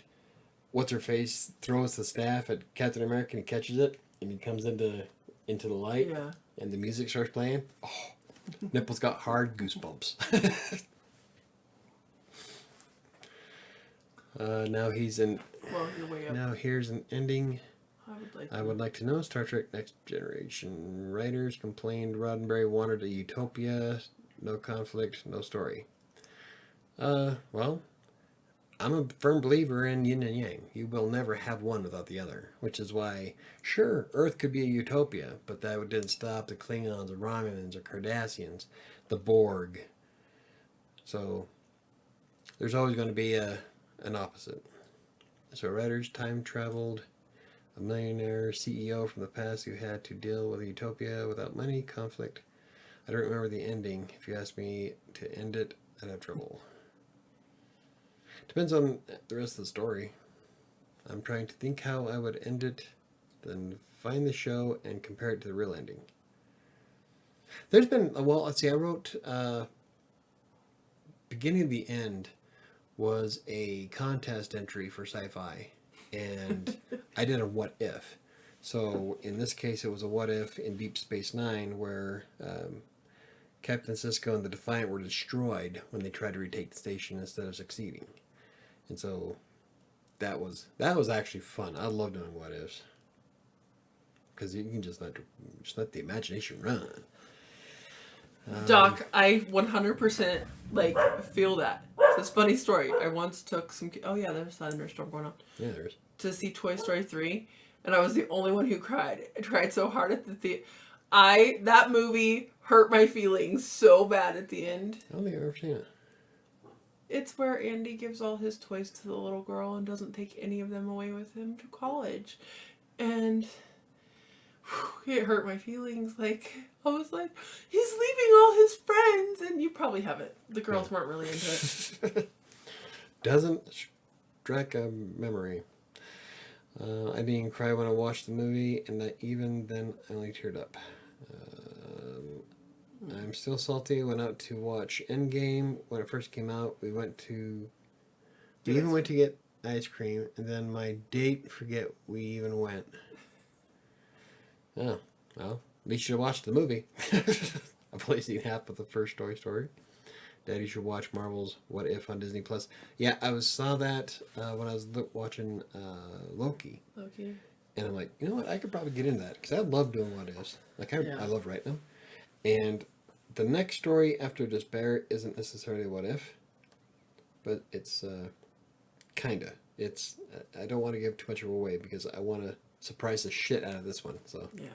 What's-Her-Face throws the staff at Captain America and he catches it, and he comes into the light. Yeah. And the music starts playing. Oh, nipples got hard, goosebumps. Now he's in. Well, you're way up. Now here's an ending. I would like to know. Star Trek Next Generation writers complained Roddenberry wanted a utopia, no conflict, no story. Well, I'm a firm believer in yin and yang. You will never have one without the other, which is why, sure, Earth could be a utopia, but that didn't stop the Klingons or Romulans or Cardassians, the Borg. So there's always going to be an opposite. So writers time traveled. A millionaire CEO from the past who had to deal with a utopia without money, conflict. I don't remember the ending. If you asked me to end it, I'd have trouble. Depends on the rest of the story. I'm trying to think how I would end it, then find the show and compare it to the real ending. There's been, well, let's see, I wrote, Beginning of the End was a contest entry for sci-fi. And I did a what if. So in this case, it was a what if in Deep Space Nine, where Captain Sisko and the Defiant were destroyed when they tried to retake the station instead of succeeding. And so that was actually fun. I love doing what ifs because you can just let the imagination run. Doc, I 100% feel that. It's a funny story. I once took some. Oh yeah, there's a thunderstorm going on. Yeah, there is. To see Toy Story 3, and I was the only one who cried. I cried so hard at the theater. That movie hurt my feelings so bad at the end. I don't think I've ever seen it. It's where Andy gives all his toys to the little girl and doesn't take any of them away with him to college. And it hurt my feelings. I was like, he's leaving all his friends. And you probably haven't. The girls weren't really into it. Doesn't strike a memory. I didn't cry when I watched the movie, and even then I only teared up. I'm still salty. Went out to watch Endgame when it first came out. We went to get ice cream, and then my date forget we even went. Oh, well, at least you should watch the movie. I've only seen half of the first Toy Story. Daddy should watch Marvel's What If on Disney Plus. Yeah, I saw that when I was watching Loki. Loki. And I'm like, you know what? I could probably get into that because I love doing what ifs. Like Yeah. I love writing them. And the next story after Despair isn't necessarily what if, but it's kinda. It's I don't want to give too much of it away because I want to surprise the shit out of this one. So Yeah.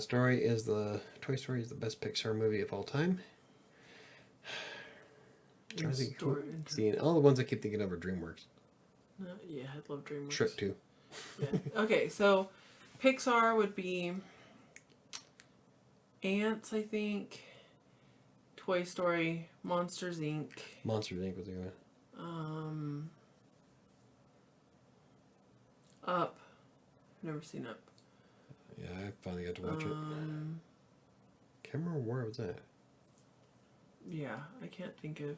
story is the Toy Story is the best Pixar movie of all time. Trying to think seeing all the ones I keep thinking of are DreamWorks. Yeah, I love DreamWorks. Shrek 2. Yeah. Okay, so Pixar would be Ants, I think. Toy Story, Monsters Inc. Monsters Inc. was the one. Up. Never seen Up. Yeah, I finally got to watch it. Can't remember where it was at. Yeah, I can't think of.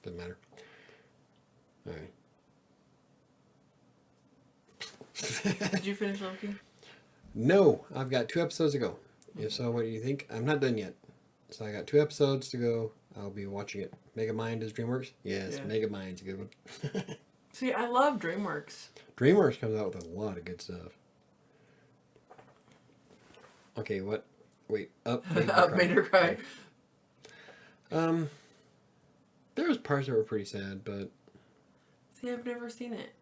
Doesn't matter. All right. Did you finish Loki? No, I've got 2 episodes to go. If so, what do you think? I'm not done yet. So I got 2 episodes to go. I'll be watching it. Megamind is DreamWorks? Yes, Yeah. Megamind's a good one. See, I love DreamWorks. DreamWorks comes out with a lot of good stuff. Okay, what? Wait, Up made me Up cry. made her cry. There was parts that were pretty sad, but See, I've never seen it.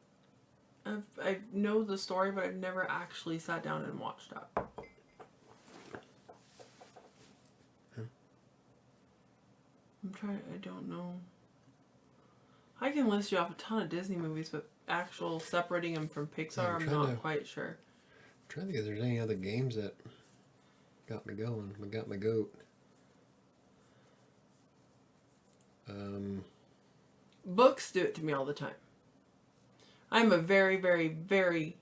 I know the story, but I've never actually sat down and watched it. I don't know. I can list you off a ton of Disney movies, but actual separating them from Pixar, I'm not quite sure. I'm trying to think if there's any other games that got me going. I got my goat. Books do it to me all the time. I'm a very, very, very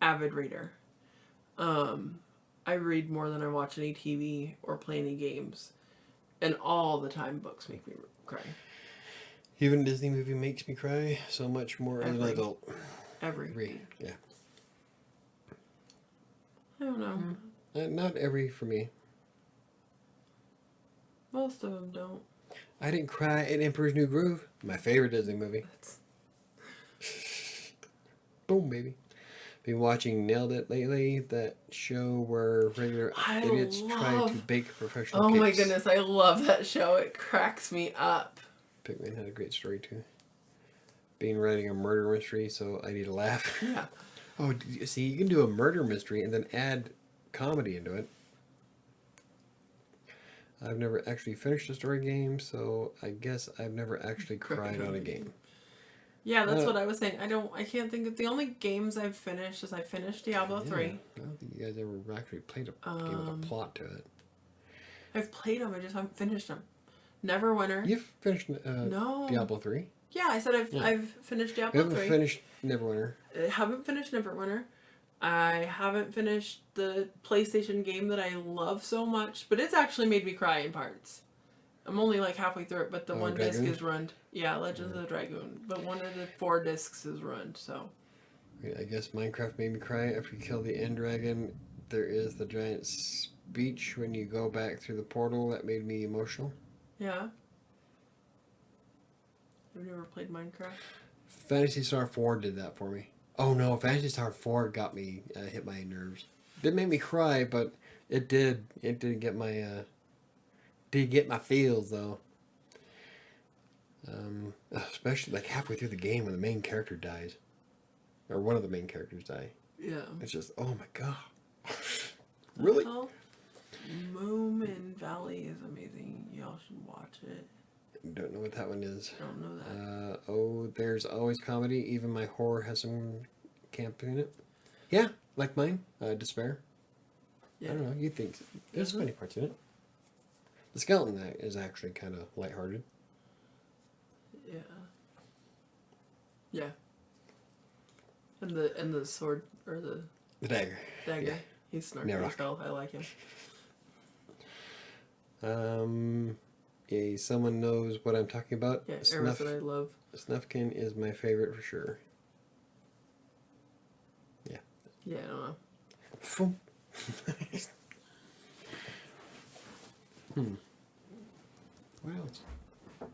avid reader. I read more than I watch any TV or play any games. And all the time books make me cry. Even a Disney movie makes me cry so much more as an adult. Every. Yeah. I don't know. Not every for me. Most of them don't. I didn't cry at Emperor's New Groove. My favorite Disney movie. Boom, baby. Been watching Nailed It lately. That show where regular idiots try to bake professional cakes. Oh my goodness, I love that show. It cracks me up. Pikmin had a great story too. Being writing a murder mystery, so I need to laugh. Yeah. Oh, see, you can do a murder mystery and then add comedy into it. I've never actually finished a story game, so I guess I've never actually cried on a game. Yeah, that's what I was saying. I can't think of the only games I've finished is I finished Diablo 3. I don't think you guys ever actually played a game with a plot to it. I've played them, I just haven't finished them. Neverwinter. You've finished No. Diablo 3? Yeah, I said I've finished Diablo 3. You haven't finished Neverwinter. I haven't finished Neverwinter. I haven't finished the PlayStation game that I love so much, but it's actually made me cry in parts. I'm only like halfway through it, but the one disc is ruined. Yeah, Legends of the Dragoon. But one of the 4 discs is ruined, so. I guess Minecraft made me cry. After you kill the end dragon, there is the giant speech when you go back through the portal that made me emotional. Yeah. Have you ever played Minecraft? Phantasy Star 4 did that for me. Oh no, Phantasy Star 4 got me, hit my nerves. Didn't make me cry, but it did. It did get my, did get my feels though. Especially like halfway through the game when the main character dies. Or one of the main characters die. Yeah. It's just, oh my god. Really? Moomin Valley is amazing. Y'all should watch it. Don't know what that one is. Don't know that. Oh, there's always comedy. Even my horror has some camp in it. Yeah, like mine. Despair. Yeah. I don't know. You think there's funny parts in it. The skeleton is actually kind of lighthearted. Yeah. Yeah. And the sword or the dagger. Dagger. Yeah. He's snarky as hell. I like him. Yeah, someone knows what I'm talking about. Yeah, Eris that I love. Snufkin is my favorite for sure. Yeah. Yeah, I don't know. What else? I'm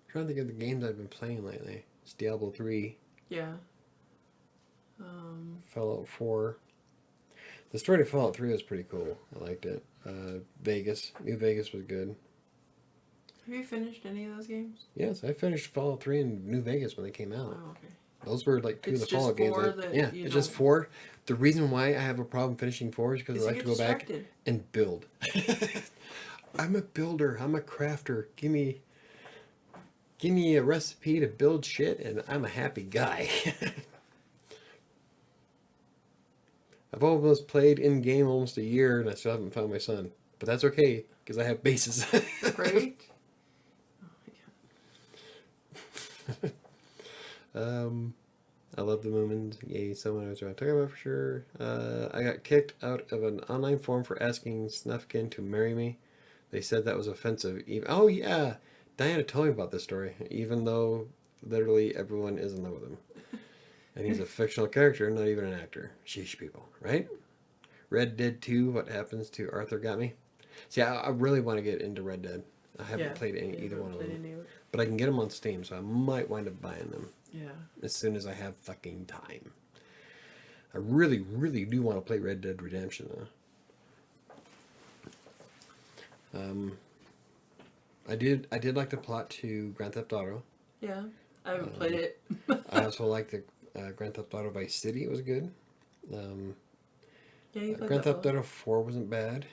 trying to think of the games I've been playing lately. It's Diablo 3. Yeah. Fallout 4. The story to Fallout 3 was pretty cool. I liked it. Vegas. New Vegas was good. Have you finished any of those games? Yes, I finished Fallout 3 and New Vegas when they came out. Oh, okay. Those were like two It's of the just Fallout games. four that Yeah, you it's don't- just 4. The reason why I have a problem finishing 4 is because I like to go back and build. I'm a builder. I'm a crafter. Give me a recipe to build shit, and I'm a happy guy. I've almost played in game almost a year, and I still haven't found my son. But that's okay because I have bases. Right? I love the Moomins. Yay, someone I was talking about for sure. I got kicked out of an online forum for asking Snufkin to marry me. They said that was offensive. Oh, yeah. Diana told me about this story, even though literally everyone is in love with him. And he's a fictional character, not even an actor. Sheesh, people, right? Red Dead 2, What Happens to Arthur got me. See, I really want to get into Red Dead. I haven't played either one of them. But I can get them on Steam, so I might wind up buying them. Yeah. As soon as I have fucking time. I really, really do want to play Red Dead Redemption, though. I did like the plot to Grand Theft Auto. Yeah. I haven't played it. I also like the Grand Theft Auto Vice City. It was good. Yeah, you played Grand that Theft Auto 4 wasn't bad.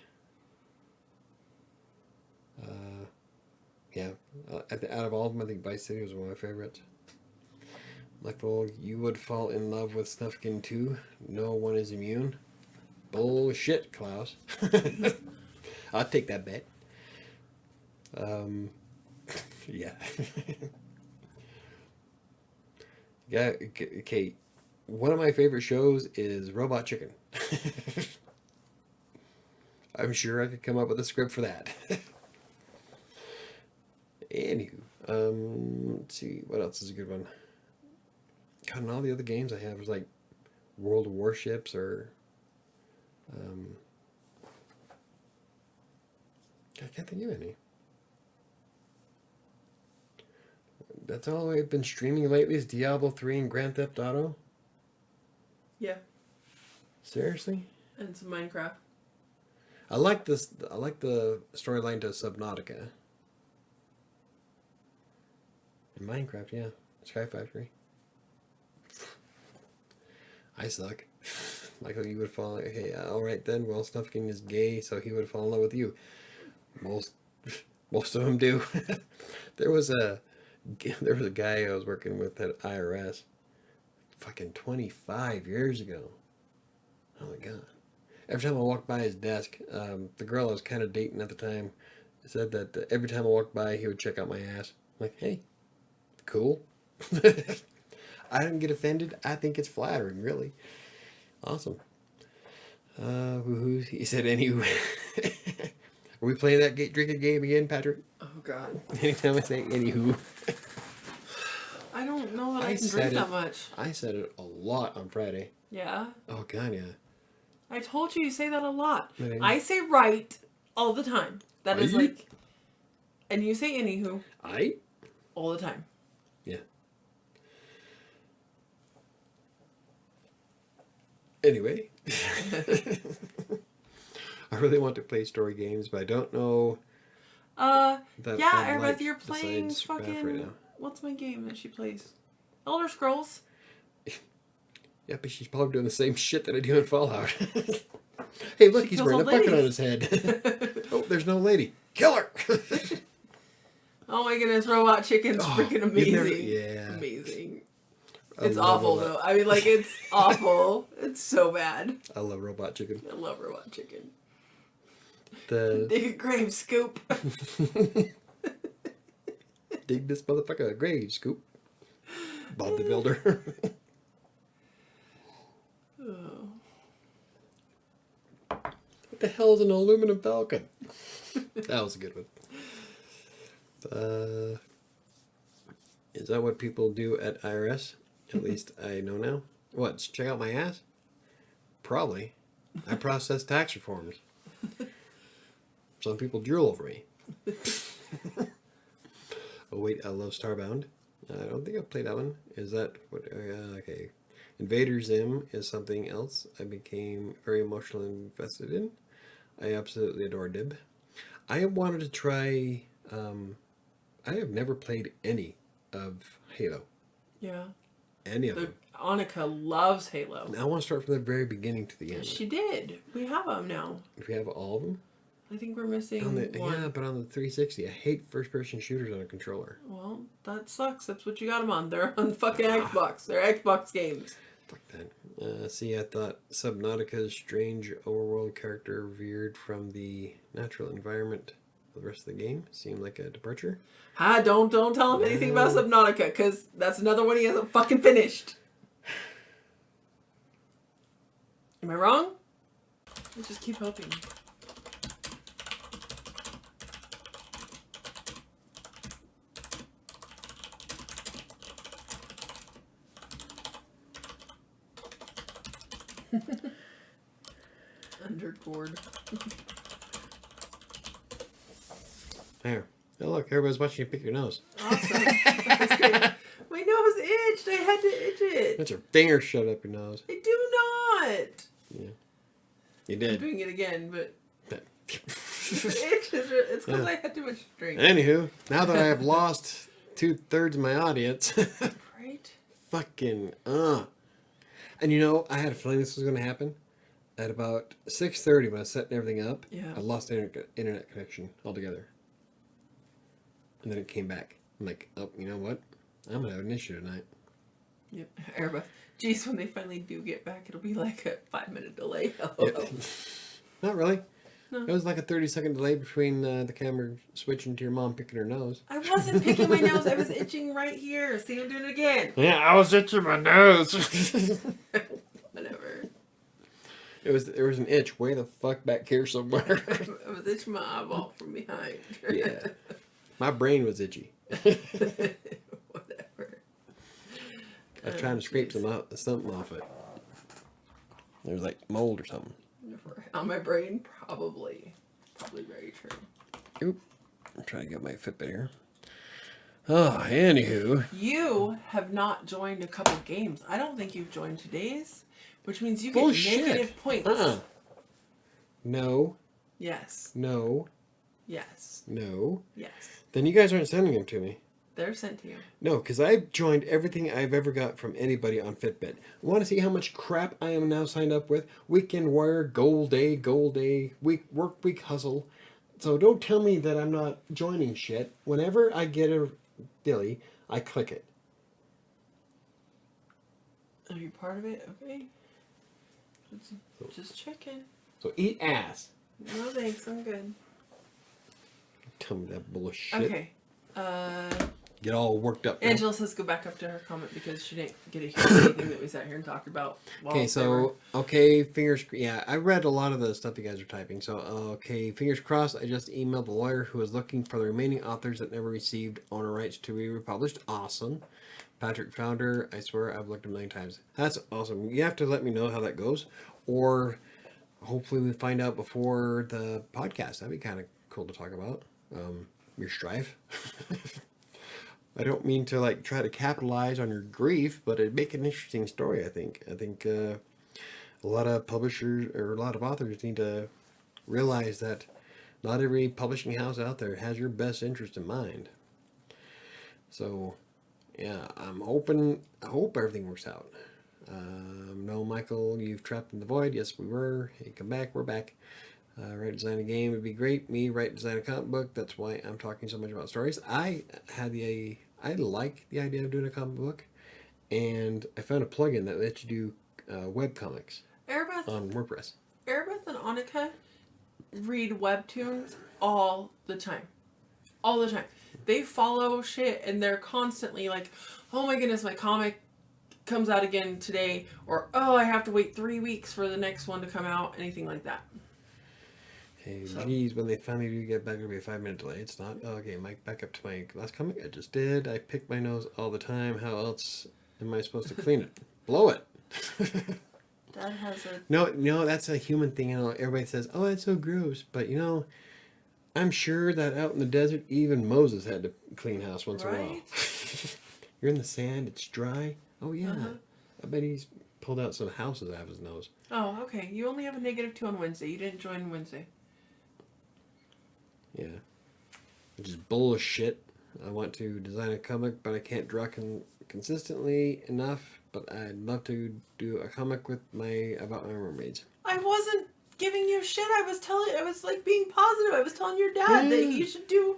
Yeah, out of all of them, I think Vice City was one of my favorites. Michael, you would fall in love with Snufkin too. No one is immune. Bullshit, Klaus. I'll take that bet. Yeah. Yeah. Okay. One of my favorite shows is Robot Chicken. I'm sure I could come up with a script for that. Anywho, let's see, what else is a good one? God, and all the other games I have was like World of Warships or I can't think of any. That's all I've been streaming lately is Diablo 3 and Grand Theft Auto. Yeah. Seriously? And some Minecraft. I like this. I like the storyline to Subnautica. In Minecraft, yeah. Sky Factory. I suck. Michael, you would fall. Okay, all right then. Well, Snufkin is gay, so he would fall in love with you. Most of them do. There was a guy I was working with at IRS, fucking 25 years ago. Oh my god! Every time I walked by his desk, the girl I was kind of dating at the time said that every time I walked by, he would check out my ass. I'm like, hey, cool. I didn't get offended. I think it's flattering, really. Awesome. He said, anyway. Are we playing that drinking game again, Patrick? Oh, God. Anytime I say anywho. I don't know that I can drink that much. I said it a lot on Friday. Yeah? Oh, God, yeah. I told you say that a lot. Maybe. I say right all the time. That is Right? like... And you say anywho. I? All the time. Yeah. Anyway. I really want to play story games, but I don't know. Yeah, I'd Erbeth, like you're playing besides Craft fucking... right now. What's my game that she plays? Elder Scrolls. Yeah, but she's probably doing the same shit that I do in Fallout. Hey, look, he's wearing a bucket on his head. Oh, there's no lady. Kill her! Oh my goodness, Robot Chicken's freaking amazing. Yeah. Amazing. I It's love awful, Robot- though. I mean, like, it's awful. It's so bad. I love Robot Chicken. I love Robot Chicken. The Dig a grave, Scoop. dig this motherfucker a grave, Scoop. Bob the Builder. Oh. What the hell is an aluminum falcon? That was a good one. Is that what people do at IRS? At least I know now. What, check out my ass? Probably. I process tax reforms. Some people drool over me. Oh wait, I love Starbound. I don't think I've played that one. Is that what? Okay. Invader Zim is something else I became very emotionally invested in. I absolutely adore Dib. I wanted to try. I have never played any of Halo. Yeah. Any of them. Annika loves Halo. I want to start from the very beginning to the end. She did. We have them now. If we have all of them? I think we're missing one. one. Yeah, but on the 360, I hate first-person shooters on a controller. Well, that sucks. That's what you got them on. They're on fucking Xbox. They're Xbox games. Fuck that. See, I thought Subnautica's strange overworld character veered from the natural environment for the rest of the game. Seemed like a departure. Don't tell him anything about Subnautica, because that's another one he hasn't fucking finished. Am I wrong? I just keep hoping. Underboard. There. Oh, look, everybody's watching you pick your nose. Awesome. That's great. My nose itched. I had to itch it. Let your finger shove up your nose. I do not. Yeah. You I'm did. doing it again, but it's because I had too much drink. Anywho, now that I have lost 2/3 of my audience, Right? fucking And you know, I had a feeling this was going to happen. At about 6:30, when I was setting everything up, Yeah. I lost the internet connection altogether. And then it came back. I'm like, oh, you know what? I'm going to have an issue tonight. Yep. Airbus. Geez, when they finally do get back, it'll be like a 5-minute delay. Yep. Not really. No. It was like a 30-second delay between the camera switching to your mom picking her nose. I wasn't picking my nose. I was itching right here. See, I'm doing it again. Yeah, I was itching my nose. Whatever. There was an itch way the fuck back here somewhere. I was itching my eyeball from behind. Yeah. My brain was itchy. Whatever. I was trying to scrape something off it. There was like mold or something. On my brain, probably. Probably very true. Oop. I'm trying to get my Fitbit here. Oh, anywho. You have not joined a couple games. I don't think you've joined today's, which means you get Bullshit. negative points. No. Yes. No. Yes. No. Yes. Then you guys aren't sending them to me. They're sent to you. No, because I've joined everything I've ever got from anybody on Fitbit. Want to see how much crap I am now signed up with? Weekend Warrior, Gold Day, Work Week Hustle. So don't tell me that I'm not joining shit. Whenever I get a dilly, I click it. Are you part of it? Okay. Just checking. So eat ass. No thanks, I'm good. Tell me that bullshit. Okay. Get all worked up. Now. Angela says go back up to her comment because she didn't get to hear anything that we sat here and talked about. Okay, so, yeah, I read a lot of the stuff you guys are typing. So, okay, fingers crossed, I just emailed the lawyer who is looking for the remaining authors that never received owner rights to be republished. Awesome. Patrick Founder, I swear I've looked a million times. That's awesome. You have to let me know how that goes. Or hopefully we find out before the podcast. That'd be kind of cool to talk about. Your strife. I don't mean to like try to capitalize on your grief, but it'd make an interesting story. I think a lot of publishers or a lot of authors need to realize that not every publishing house out there has your best interest in mind. So, yeah, I hope everything works out. No, Michael, you've trapped in the void. Yes, we were. Hey, come back. We're back. Write design a game would be great. Me write design a comic book. That's why I'm talking so much about stories. I like the idea of doing a comic book, and I found a plugin that lets you do web comics on WordPress. Erebeth and Annika read webtoons all the time. All the time. They follow shit and they're constantly like, oh my goodness, my comic comes out again today, or oh, I have to wait 3 weeks for the next one to come out, anything like that. Okay, geez, when they finally do get back, it'll be a 5-minute delay. It's not. Oh, okay, Mike, back up to my last comic. I just did. I pick my nose all the time. How else am I supposed to clean it? Blow it. Dad has a... No, that's a human thing. You know, everybody says, oh, that's so gross. But, you know, I'm sure that out in the desert, even Moses had to clean house once in a while. You're in the sand. It's dry. Oh, yeah. I bet he's pulled out some houses out of his nose. Oh, okay. You only have a -2 on Wednesday. You didn't join Wednesday. Yeah. Which is bullshit. I want to design a comic, but I can't draw consistently enough. But I'd love to do a comic with about my mermaids. I wasn't giving you shit. I was like being positive. I was telling your dad that he should do.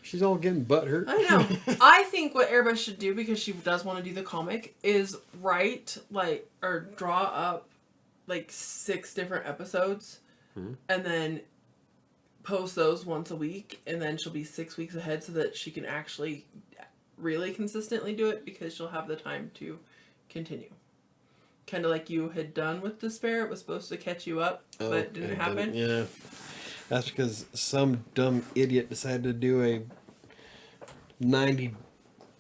She's all getting butthurt. I know. I think what everybody should do, because she does want to do the comic, is write or draw up 6 different episodes, and then post those once a week, and then she'll be 6 weeks ahead so that she can actually really consistently do it, because she'll have the time to continue. Kind of like you had done with Despair. It was supposed to catch you up, but didn't happen. Yeah. That's because some dumb idiot decided to do a 90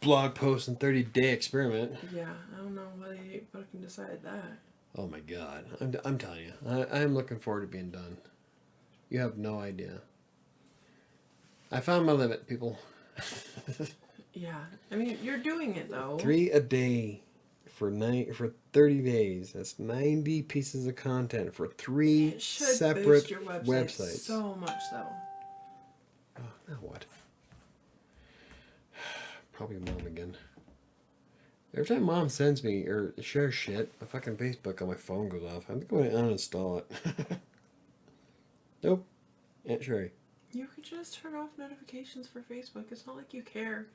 blog post and 30-day experiment. Yeah, I don't know why they fucking decided that. Oh my god. I'm telling you. I'm looking forward to being done. You have no idea. I found my limit, people. Yeah. I mean, you're doing it, though. 3 a day for 30 days. That's 90 pieces of content for 3 separate boost your websites. So much, though. Oh, now what? Probably Mom again. Every time Mom sends me or shares shit, a fucking Facebook on my phone goes off. I'm going to uninstall it. Nope. Aunt Sherry. You could just turn off notifications for Facebook. It's not like you care.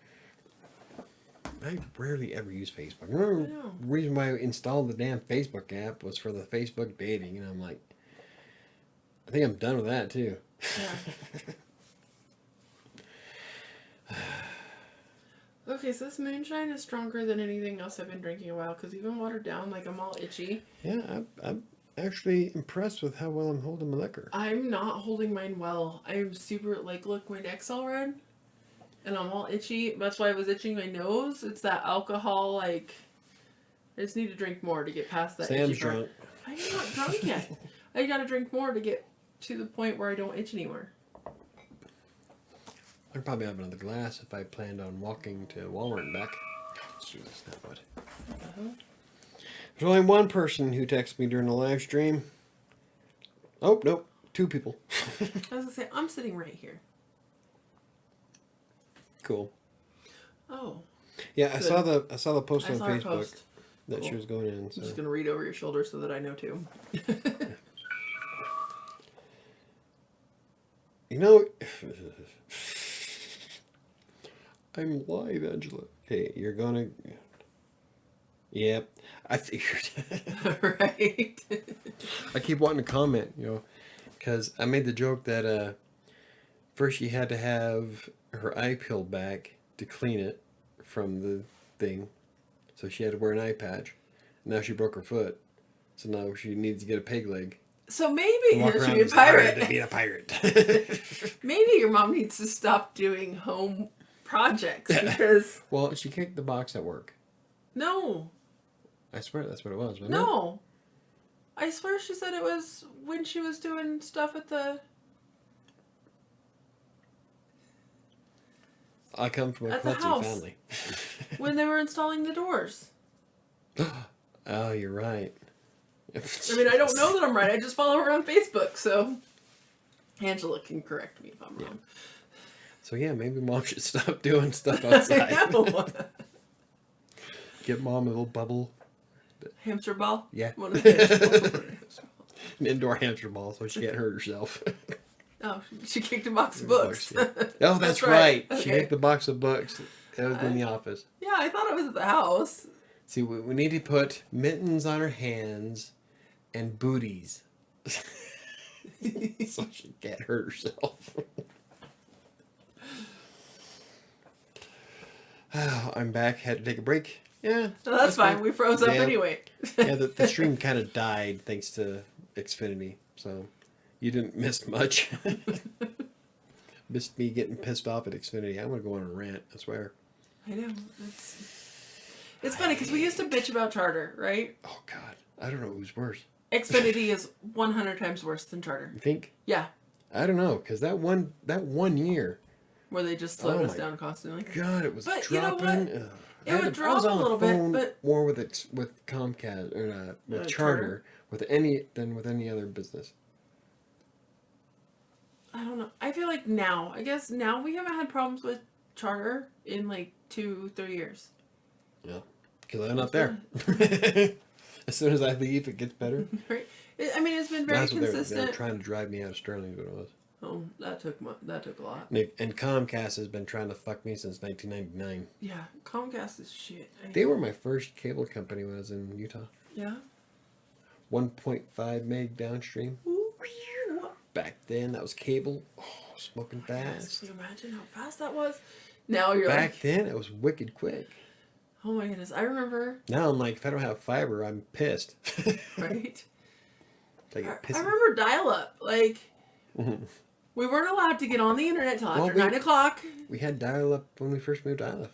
I rarely ever use Facebook. Remember the reason why I installed the damn Facebook app was for the Facebook dating, and I'm like, I think I'm done with that too. Yeah. Okay, so this moonshine is stronger than anything else I've been drinking a while, because even watered down, I'm all itchy. Yeah, I'm actually impressed with how well I'm holding my liquor. I'm not holding mine well. I'm super, look, my neck's all red. And I'm all itchy. That's why I was itching my nose. It's that alcohol, I just need to drink more to get past that Sam's itchy part. drunk. I'm not drunk yet. I gotta drink more to get to the point where I don't itch anymore. I'd probably have another glass if I planned on walking to Walmart and back. Let's do this now, bud. There's only one person who texted me during the live stream. Oh, nope. 2 people. I was gonna say, I'm sitting right here. Cool. Oh. Yeah, I saw the post on Facebook post. that she was going in. So. I'm just gonna read over your shoulder so that I know too. You know, I'm live, Angela. Okay, you're gonna. Yep, I figured. Right. I keep wanting to comment, because I made the joke that first she had to have her eye peeled back to clean it from the thing, so she had to wear an eye patch. Now she broke her foot, so now she needs to get a peg leg. So maybe Walk she around be a pirate. to be a pirate. Maybe your mom needs to stop doing home projects because. Well, she kicked the box at work. No. I swear that's what it was. Wasn't No. I swear she said it was when she was doing stuff at the. I come from a at the klutzy house. family. When they were installing the doors. Oh, you're right. I mean, I don't know that I'm right. I just follow her on Facebook, so Angela can correct me if I'm wrong. So yeah, maybe Mom should stop doing stuff outside. I know. Get Mom a little bubble. Hamster ball? Yeah. One of the hamster balls. An indoor hamster ball so she can't hurt herself. Oh, she kicked a box of books. Oh, that's right. Okay. She kicked the box of books. That was in the office. Yeah, I thought it was at the house. See, we need to put mittens on her hands and booties. So she can't hurt herself. Oh, I'm back. Had to take a break. Yeah. No, that's fine. good. We froze up anyway. Yeah, the stream kind of died thanks to Xfinity. So you didn't miss much. Missed me getting pissed off at Xfinity. I'm going to go on a rant, I swear. I know. It's funny because we used to bitch about Charter, right? Oh, God. I don't know who's worse. Xfinity is 100 times worse than Charter. You think? Yeah. I don't know, because that one year. Where they just slowed us down constantly. God, it was But dropping. you know what? It would drop a little bit, but more with Comcast or with Charter with any other business. I don't know. I feel like now, I guess now we haven't had problems with Charter in like 2-3 years. Yeah, because I'm not there. As soon as I leave, it gets better. Right. I mean, it's been very consistent. They're trying to drive me out of Sterling, is what it was. Oh, that took a lot. And Comcast has been trying to fuck me since 1999. Yeah, Comcast is shit. They were my first cable company when I was in Utah. Yeah. 1.5 meg downstream. Ooh. Back then, that was cable. Oh, smoking fast. Can you imagine how fast that was? Now you're Back then, it was wicked quick. Oh my goodness, I remember. Now I'm like, if I don't have fiber, I'm pissed. Right. I remember dial-up. Like, we weren't allowed to get on the internet till after 9 o'clock. We had dial-up when we first moved to Isla.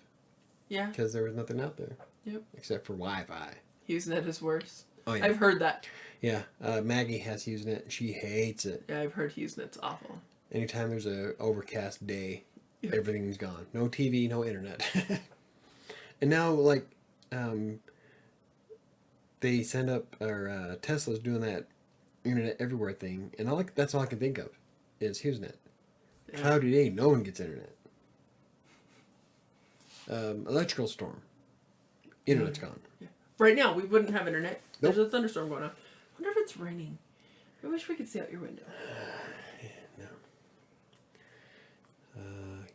Yeah. Because there was nothing out there. Yep. Except for Wi-Fi. HughesNet is worse. Oh yeah. I've heard that. Yeah. Maggie has HughesNet. She hates it. Yeah, I've heard HughesNet's awful. Anytime there's a overcast day, everything's gone. No TV, no internet. And now, like, they send up, or Tesla's doing that internet everywhere thing, and that's all I can think of is HughesNet. Yeah. Cloudy day, no one gets internet. Electrical storm, internet's gone. Yeah. Right now, we wouldn't have internet. Nope. There's a thunderstorm going on. I wonder if it's raining. I wish we could see out your window. No.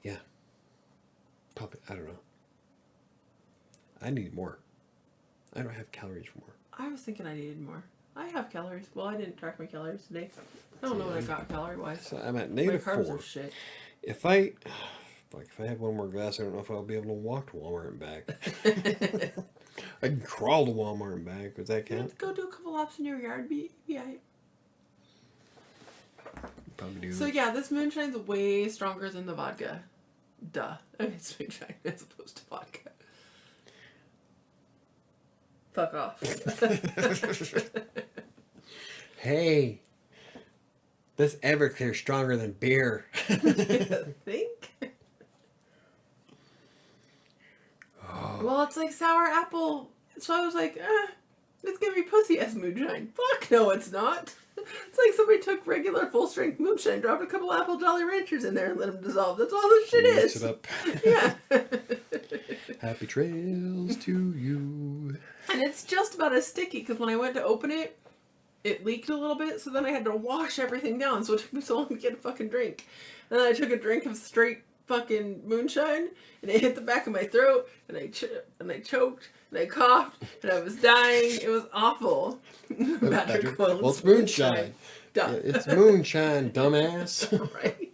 Yeah. Probably, I don't know. I need more. I don't have calories for more. I was thinking I needed more. I have calories. Well, I didn't track my calories today. I don't know what I got calorie-wise. So I'm at my carbs -4. Are shit. If I have one more glass, I don't know if I'll be able to walk to Walmart and back. I can crawl to Walmart and back. Does that count? Go do a couple laps in your yard. Yeah. Probably do. So yeah, this moonshine's way stronger than the vodka. Duh. I mean, it's moonshine as opposed to vodka. Fuck off. Hey, this Everclear's stronger than beer. Think? Oh. Well, it's like sour apple. So I was like, it's gonna be pussy ass moonshine. Fuck no, it's not. It's like somebody took regular full strength moonshine, dropped a couple apple Jolly Ranchers in there, and let them dissolve. That's all this shit Mix is. it up. Yeah. Happy trails to you. And it's just about as sticky because when I went to open it, it leaked a little bit. So then I had to wash everything down. So it took me so long to get a fucking drink. And then I took a drink of straight fucking moonshine, and it hit the back of my throat, and I choked, and I coughed, and I was dying. It was awful. Patrick Quillen's well, it's moonshine. Yeah, it's moonshine, dumbass. Right.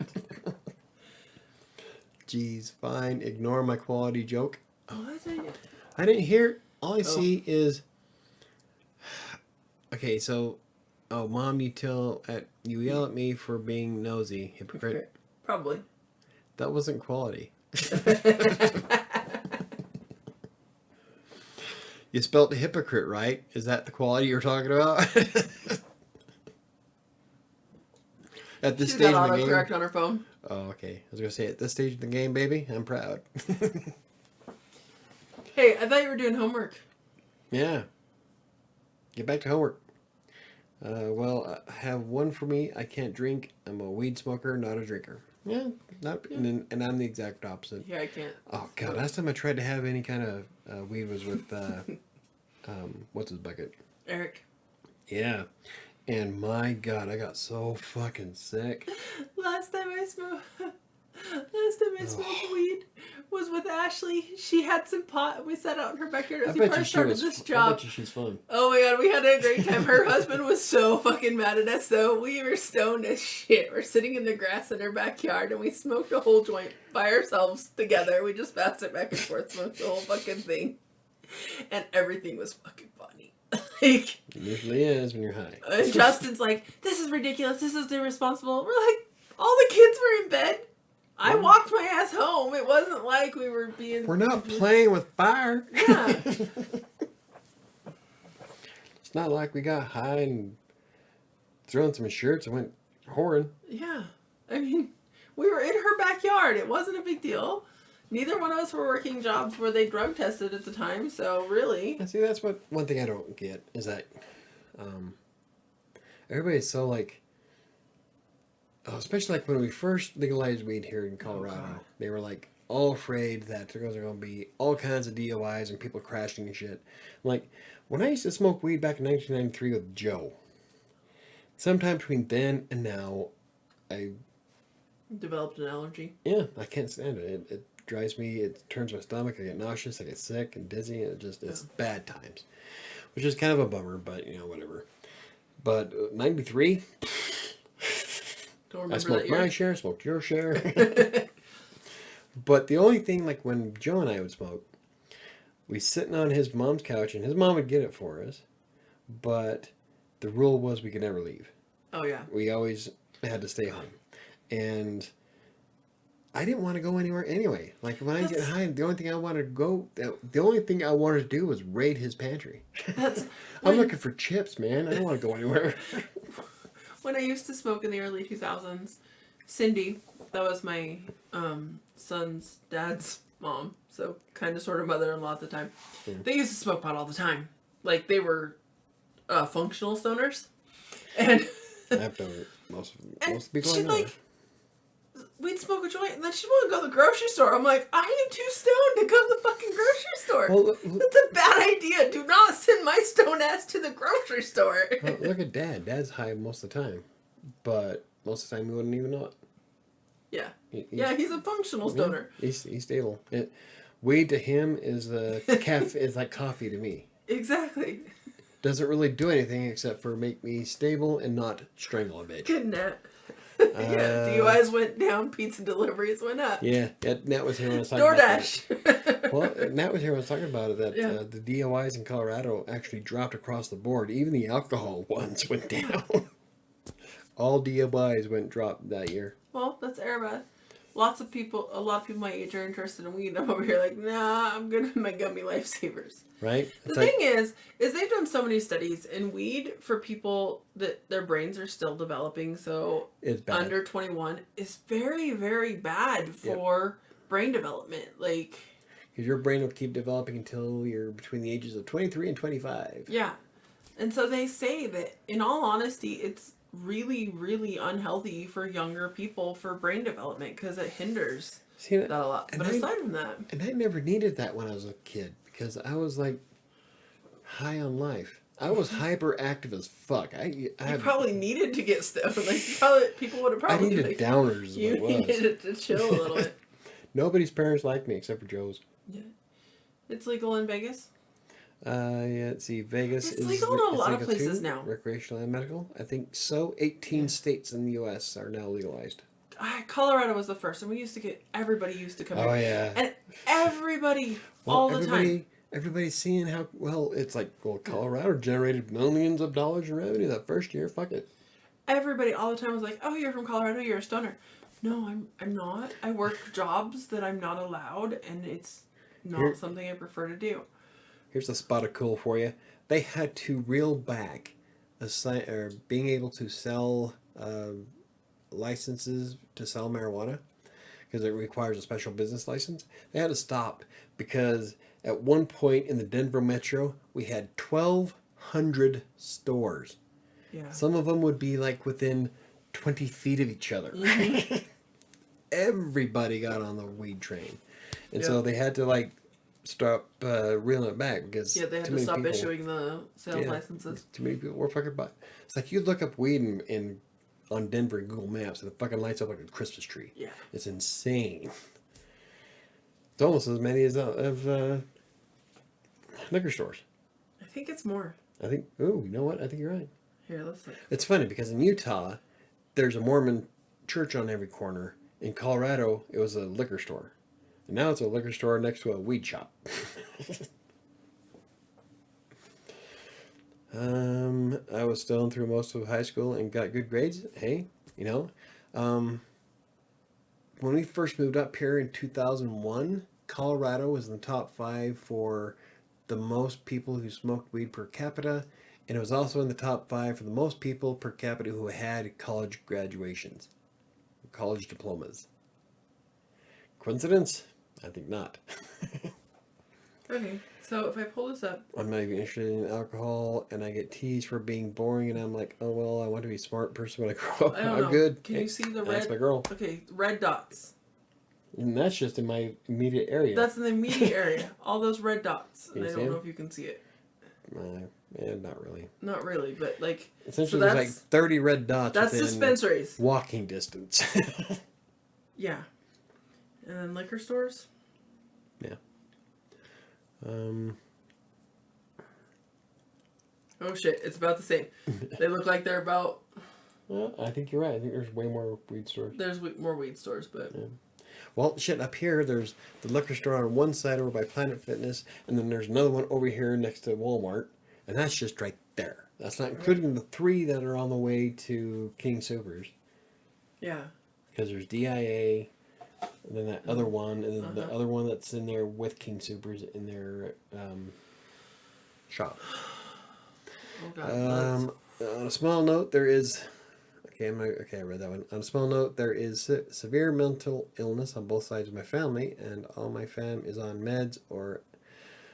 Jeez, fine. Ignore my quality joke. Oh, that's it. I didn't hear it. All I see is... Okay, so... Oh, Mom, you yell at me for being nosy. Hypocrite. Probably. That wasn't quality. You spelled hypocrite right. Is that the quality you're talking about? At this stage of the game. Autocorrect on her phone. Oh, okay. I was gonna say at this stage of the game, baby, I'm proud. Hey, I thought you were doing homework. Yeah. Get back to homework. Well, have one for me. I can't drink. I'm a weed smoker, not a drinker. Yeah, and I'm the exact opposite. Yeah, I can't. Oh God! Last time I tried to have any kind of weed was with what's his bucket? Eric. Yeah, and my God, I got so fucking sick. Last time I smoked weed was with Ashley. She had some pot, and we sat out in her backyard as we first started this job. I bet you she's fun. Oh my God, we had a great time. Her husband was so fucking mad at us, though. We were stoned as shit. We're sitting in the grass in her backyard, and we smoked a whole joint by ourselves together. We just passed it back and forth, smoked the whole fucking thing, and everything was fucking funny. Like, It usually is when you're high. and Justin's like, "This is ridiculous. This is irresponsible." We're like, all the kids were in bed. I walked my ass home. It wasn't like we were being... We're not playing with fire. Yeah. It's not like we got high and threw on some shirts and went whoring. Yeah. I mean, we were in her backyard. It wasn't a big deal. Neither one of us were working jobs where they drug tested at the time, so really. And see, that's what one thing I don't get is that everybody's so like, oh, especially like when we first legalized weed here in Colorado, they were like all afraid that there was going to be all kinds of DUIs and people crashing and shit. Like when I used to smoke weed back in 1993 with Joe, sometime between then and now, I Developed an allergy. yeah, I can't stand it. It drives me. It turns my stomach. I get nauseous. I get sick and dizzy. It's bad times, which is kind of a bummer. But whatever. But 93, Don't I remember smoked that my year. share, smoked your share. But the only thing, like when Joe and I would smoke, we sitting on his mom's couch, and his mom would get it for us. But the rule was we could never leave. Oh yeah. We always had to stay home, and I didn't want to go anywhere anyway. Like when I get high, the only thing I wanted to do was raid his pantry. That's I'm looking for chips, man. I don't want to go anywhere. when I used to smoke in the early 2000s. Cindy, that was my son's dad's mom, so kind of sort of mother-in-law at the time. Yeah. They used to smoke pot all the time. Like they were functional stoners, and I have to. Most people I she'd know. like. We'd smoke a joint, and then she'd want to go to the grocery store. I'm like, I am too stoned to go to the fucking grocery store. Well, That's a bad idea. Do not send my stone ass to the grocery store. look at Dad. Dad's high most of the time, but most of the time we wouldn't even know it. Yeah. He's, He's a functional stoner. He's stable. Weed to him is is like coffee to me. Exactly. Doesn't really do anything except for make me stable and not strangle a bitch. Good net. Yeah, DUIs went down, pizza deliveries went up. Yeah, Nat was here when I was talking about DoorDash. Well, Nat was here when I was talking about it, that Yeah. the DUIs in Colorado actually dropped across the board. Even the alcohol ones went down. All DUIs dropped that year. Well, that's Airbud. A lot of people my age are interested in weed. I'm over here like, nah, I'm good with my gummy lifesavers. Right? The thing is they've done so many studies in weed for people that their brains are still developing. So it's bad. under 21 is very, very bad for brain development. Like, because your brain will keep developing until you're between the ages of 23 and 25. yeah. And so they say that, in all honesty, it's really, really unhealthy for younger people for brain development because it hinders that a lot. But aside from that... And I never needed that when I was a kid because I was like high on life. I was hyperactive as fuck. You probably needed to get stoned. Like, people would have probably... I needed downers is you what it was. needed to chill a little bit. Nobody's parents liked me except for Joe's. Yeah. It's legal in Vegas? Let's see. Vegas It's is legal in a lot of legal places too, now. Recreational and medical. I think so. 18 states in the U.S. are now legalized. Colorado was the first, and everybody used to come Oh, here. yeah. And everybody, all the time. Everybody's seeing how, it's like, Colorado generated millions of dollars in revenue that first year. Fuck it. Everybody all the time was like, oh, you're from Colorado, you're a stoner. No, I'm not. I work jobs that I'm not allowed, and it's not something I prefer to do. Here's a spot of cool for you. They had to reel back being able to sell licenses to sell marijuana because it requires a special business license. They had to stop because at one point in the Denver metro, we had 1,200 stores. Yeah. Some of them would be like within 20 feet of each other. Mm-hmm. Everybody got on the weed train. And so they had to stop reeling it back because they had to stop issuing the sales licenses. Too many people were fucking buying. It's like you look up weed on Denver in Google Maps and it fucking lights up like a Christmas tree. Yeah. It's insane. It's almost as many as of liquor stores. I think it's more. I think, you know what? I think you're right. Here, let's look. It's funny because in Utah, there's a Mormon church on every corner. In Colorado, it was a liquor store. And now it's a liquor store next to a weed shop. I was stoned through most of high school and got good grades. Hey, when we first moved up here in 2001, Colorado was in the top 5 for the most people who smoked weed per capita. And it was also in the top 5 for the most people per capita who had college graduations, college diplomas. Coincidence? I think not. Okay, so if I pull this up, I'm not even interested in alcohol, and I get teased for being boring, and I'm like, oh, well, I want to be a smart person when I grow up. I don't I'm know. good. Can Hey, you see the that's red? my girl. Okay, red dots. And that's just in my immediate area. That's in the immediate area. All those red dots, Can and you I see don't know them? if you can see it. Yeah, not really. Not really, but like, Essentially, so there's like 30 red dots that's within dispensaries. walking distance. Yeah, and then liquor stores. Yeah. Oh shit! It's about the same. They look like they're about. Well, I think you're right. I think there's way more weed stores. There's more weed stores, but Yeah. Well, shit, up here, there's the liquor store on one side over by Planet Fitness, and then there's another one over here next to Walmart, and that's just right there. That's not including the 3 that are on the way to King Soopers. yeah. Because there's DIA, and then that other one, and then the Uh-huh. other one that's in there with King Soopers in their shop. Oh god. On a small note, there is. Okay, I read that one. On a small note, there is severe mental illness on both sides of my family, and all my fam is on meds or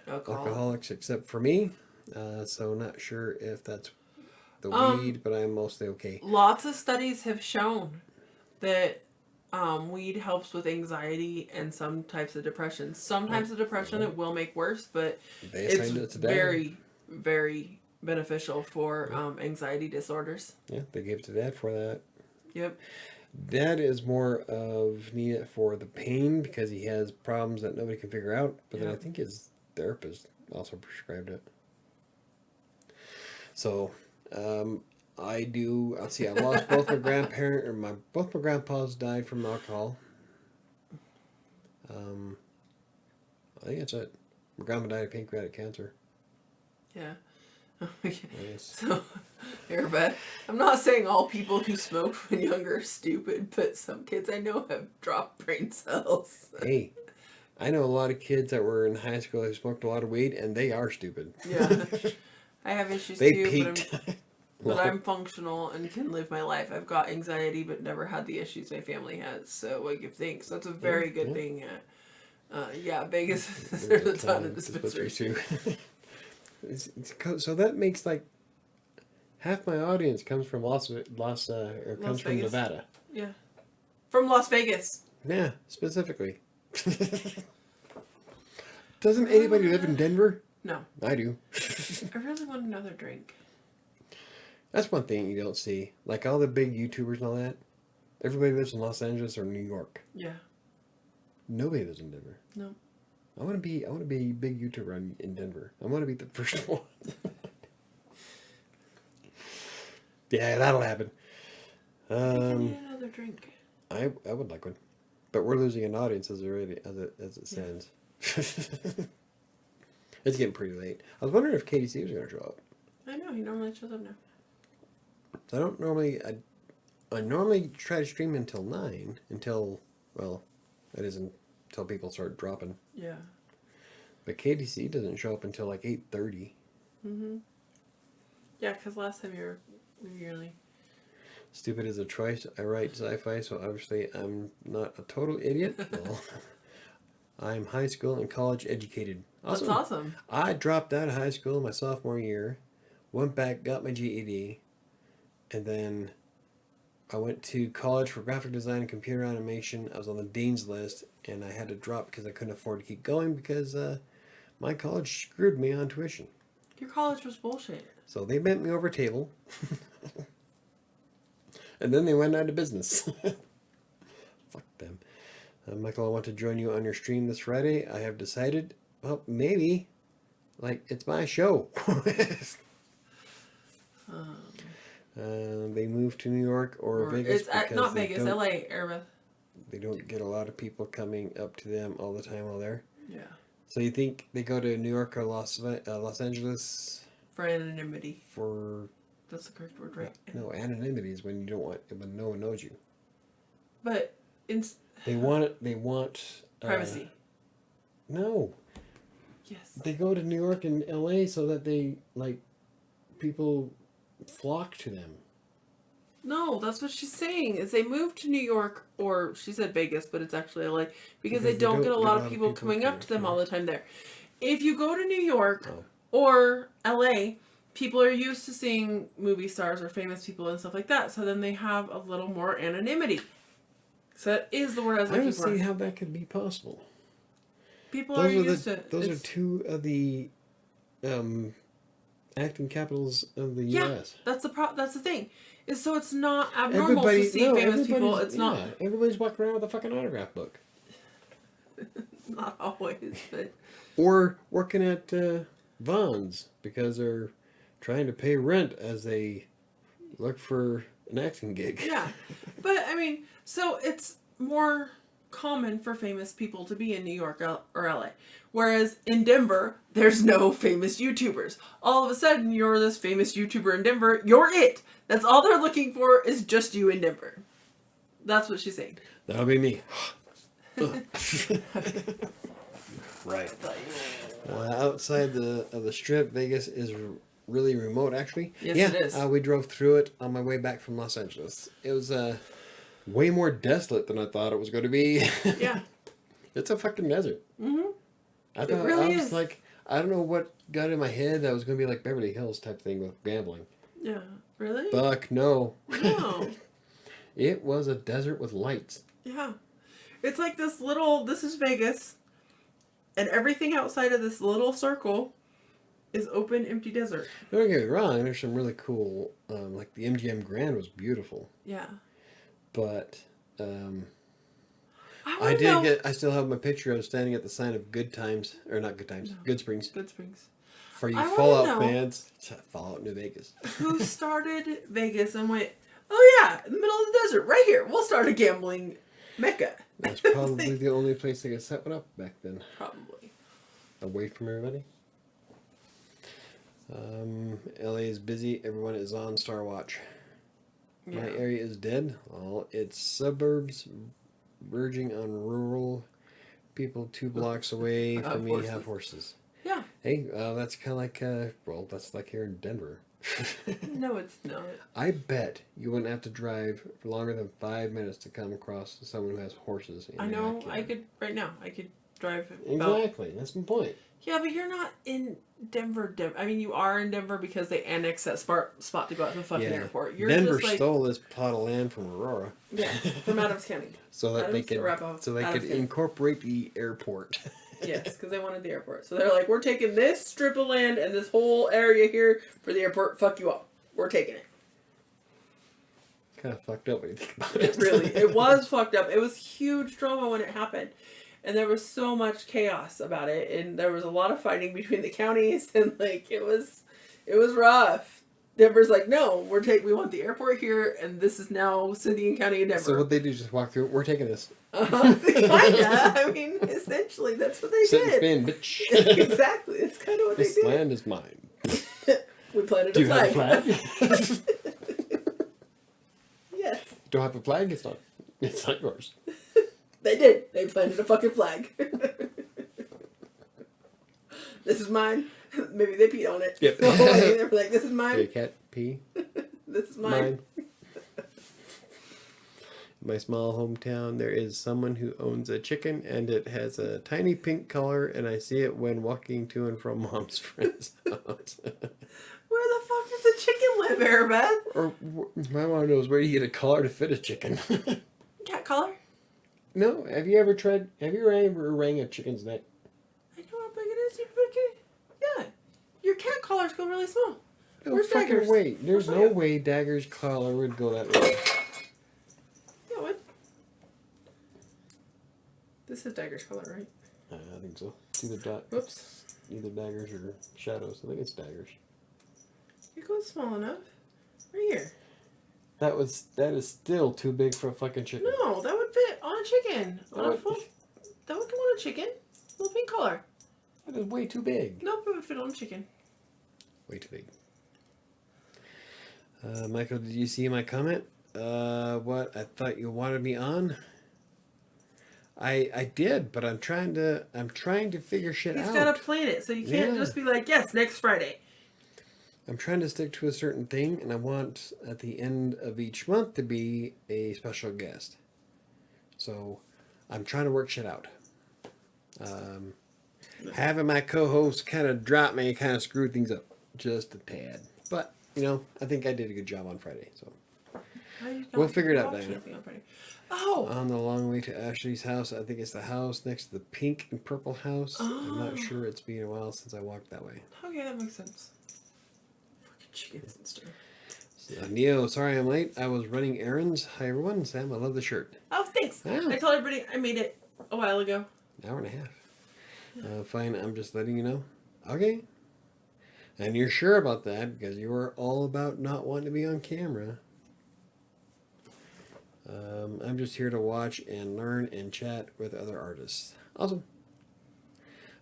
alcoholics except for me. So not sure if that's the weed, but I'm mostly okay. Lots of studies have shown that weed helps with anxiety and some types of depression. Some types of depression it will make worse, but it's very, very beneficial for anxiety disorders. Yeah, they gave it to Dad for that. Yep. Dad is more of need it for the pain because he has problems that nobody can figure out. But then I think his therapist also prescribed it. So, I do. Let's see. I lost both my grandparents, or both my grandpas died from alcohol. I think that's it. My grandma died of pancreatic cancer. Yeah. Nice. So, Airbud, I'm not saying all people who smoked when younger are stupid, but some kids I know have dropped brain cells. Hey, I know a lot of kids that were in high school who smoked a lot of weed, and they are stupid. Yeah. I have issues They too, peaked. but I'm functional and can live my life. I've got anxiety, but never had the issues my family has. So I give thanks. That's a very good thing. Vegas. There's a ton of dispensaries too. So that makes like half my audience comes from from Nevada. Yeah, from Las Vegas. Yeah, specifically. Doesn't anybody live in Denver? No. I do. I really want another drink. That's one thing you don't see. Like all the big YouTubers and all that. Everybody lives in Los Angeles or New York. Yeah. Nobody lives in Denver. No. I want to be a big YouTuber in Denver. I want to be the first one. Yeah, that'll happen. I need another drink. I would like one, but we're losing an audience as it stands. It's getting pretty late. I was wondering if KDC was going to show up. I know he normally shows up now. So I normally try to stream until 9 until people start dropping. Yeah. But KDC doesn't show up until like 8:30. Yeah, because last time you were really Stupid is a choice. I write sci-fi, so obviously I'm not a total idiot. Well, I'm high school and college educated. Awesome. That's awesome. I dropped out of high school my sophomore year, went back, got my GED, and then I went to college for graphic design and computer animation. I was on the dean's list, and I had to drop because I couldn't afford to keep going because my college screwed me on tuition. Your college was bullshit. So they bent me over a table. And then they went out of business. Fuck them. Michael, I want to join you on your stream this Friday. I have decided, well, maybe. Like, it's my show. They moved to New York or Vegas. It's not Vegas, LA, Airbud. They don't get a lot of people coming up to them all the time while they're. Yeah. So you think they go to New York or Los Angeles? For anonymity. That's the correct word, right? No, anonymity is when you don't want, when no one knows you. But they want privacy. No. Yes. They go to New York and LA so that people flock to them. No, that's what she's saying. Is they moved to New York, or she said Vegas, but it's actually LA, because they don't get a lot of people coming up to them all the time there. If you go to New York or LA, people are used to seeing movie stars or famous people and stuff like that. So then they have a little more anonymity. So that is the word I was looking for. I don't see how that could be possible. People are used to. Those are two of the acting capitals of the U.S. That's the thing. Is so it's not abnormal to see famous people. It's not. Everybody's walking around with a fucking autograph book. Not always, but. Or working at Vaughn's because they're trying to pay rent as they look for an acting gig. Yeah, but I mean, so it's more common for famous people to be in New York or LA. Whereas in Denver, there's no famous YouTubers. All of a sudden, you're this famous YouTuber in Denver. You're it. That's all they're looking for is just you in Denver. That's what she's saying. That'll be me. Right. Outside of the strip, Vegas is really remote, actually. Yes, it is. We drove through it on my way back from Los Angeles. It was way more desolate than I thought it was going to be. Yeah. It's a fucking desert. Mm-hmm. I was like, I don't know what got in my head that was going to be like Beverly Hills type thing with gambling. Yeah. Really? Fuck no. No. It was a desert with lights. Yeah. It's like this is Vegas, and everything outside of this little circle is open, empty desert. Don't get me wrong, there's some really cool, like the MGM Grand was beautiful. Yeah. But, I still have my picture of standing at the sign of Good Times, or not Good Times, Good Springs. Good Springs. For you Fallout fans, Fallout New Vegas. Who started Vegas and went, oh yeah, in the middle of the desert, right here, we'll start a gambling mecca. That's probably the only place they could set one up back then. Probably. Away from everybody. LA is busy. Everyone is on Star Watch. Yeah. My area is dead. Well, it's suburbs verging on rural. People 2 blocks away from me have horses. Yeah. Hey, that's kind of like, that's like here in Denver. No, it's not. I bet you wouldn't have to drive for longer than 5 minutes to come across someone who has horses. I know. I could drive. Exactly. That's my point. Yeah, but you're not in Denver. I mean, you are in Denver because they annexed that spot to go out to the fucking airport. Denver stole this plot of land from Aurora. Yeah, from Adams County. So that they could incorporate the airport. Yes, because they wanted the airport. So they're like, we're taking this strip of land and this whole area here for the airport. Fuck you all. We're taking it. Kind of fucked up when you think about it. It was fucked up. It was huge drama when it happened. And there was so much chaos about it. And there was a lot of fighting between the counties. And like, it was rough. Denver's like, no, we want the airport here. And this is now city and county of Denver. So what they do is just walk through, we're taking this. Kinda. I mean, essentially, that's what they did. Spin, bitch. Exactly. That's kind of what they did. This land is mine. We planted a flag. Do you have a flag? Yes. Don't have a flag? It's not yours. They did. They planted a fucking flag. This is mine. Maybe they peed on it. Yep. They were like, this is mine. Did a cat pee? This is mine. My small hometown, there is someone who owns a chicken, and it has a tiny pink color, and I see it when walking to and from Mom's friend's house. Where the fuck does a chicken live, Arabeth? Or my mom knows where do you get a collar to fit a chicken. Cat collar? No. Have you ever rang a chicken's neck? I know how big it is. Yeah. Your cat collars go really small. No Where's fucking Dagger's? way. There's no way Dagger's collar would go that way. Yeah, it would. This is Dagger's collar, right? I think so. It's either Daggers or Shadows. I think it's Daggers. It goes small enough. Right here. That is still too big for a fucking chicken. No, that would fit on a chicken. That would go on a chicken. Little pink collar. That is way too big. Nope, it would fit on a chicken. Way too big. Michael, did you see my comment? What? I thought you wanted me on? I did, but I'm trying to figure shit out. He's got to plan it, so you can't just be like, yes, next Friday. I'm trying to stick to a certain thing, and I want at the end of each month to be a special guest. So I'm trying to work shit out. Having my co-host kind of drop me kind of screwed things up just a tad. But, I think I did a good job on Friday. So we'll figure it out, Diana. Oh! On the long way to Ashley's house, I think it's the house next to the pink and purple house. Oh. I'm not sure. It's been a while since I walked that way. Okay, that makes sense. Fucking chickens and stuff. Neo, sorry I'm late. I was running errands. Hi everyone. Sam, I love the shirt. Oh, thanks. Yeah. I told everybody I made it a while ago. An hour and a half. Fine, I'm just letting you know. Okay. And you're sure about that because you were all about not wanting to be on camera. I'm just here to watch and learn and chat with other artists. Awesome.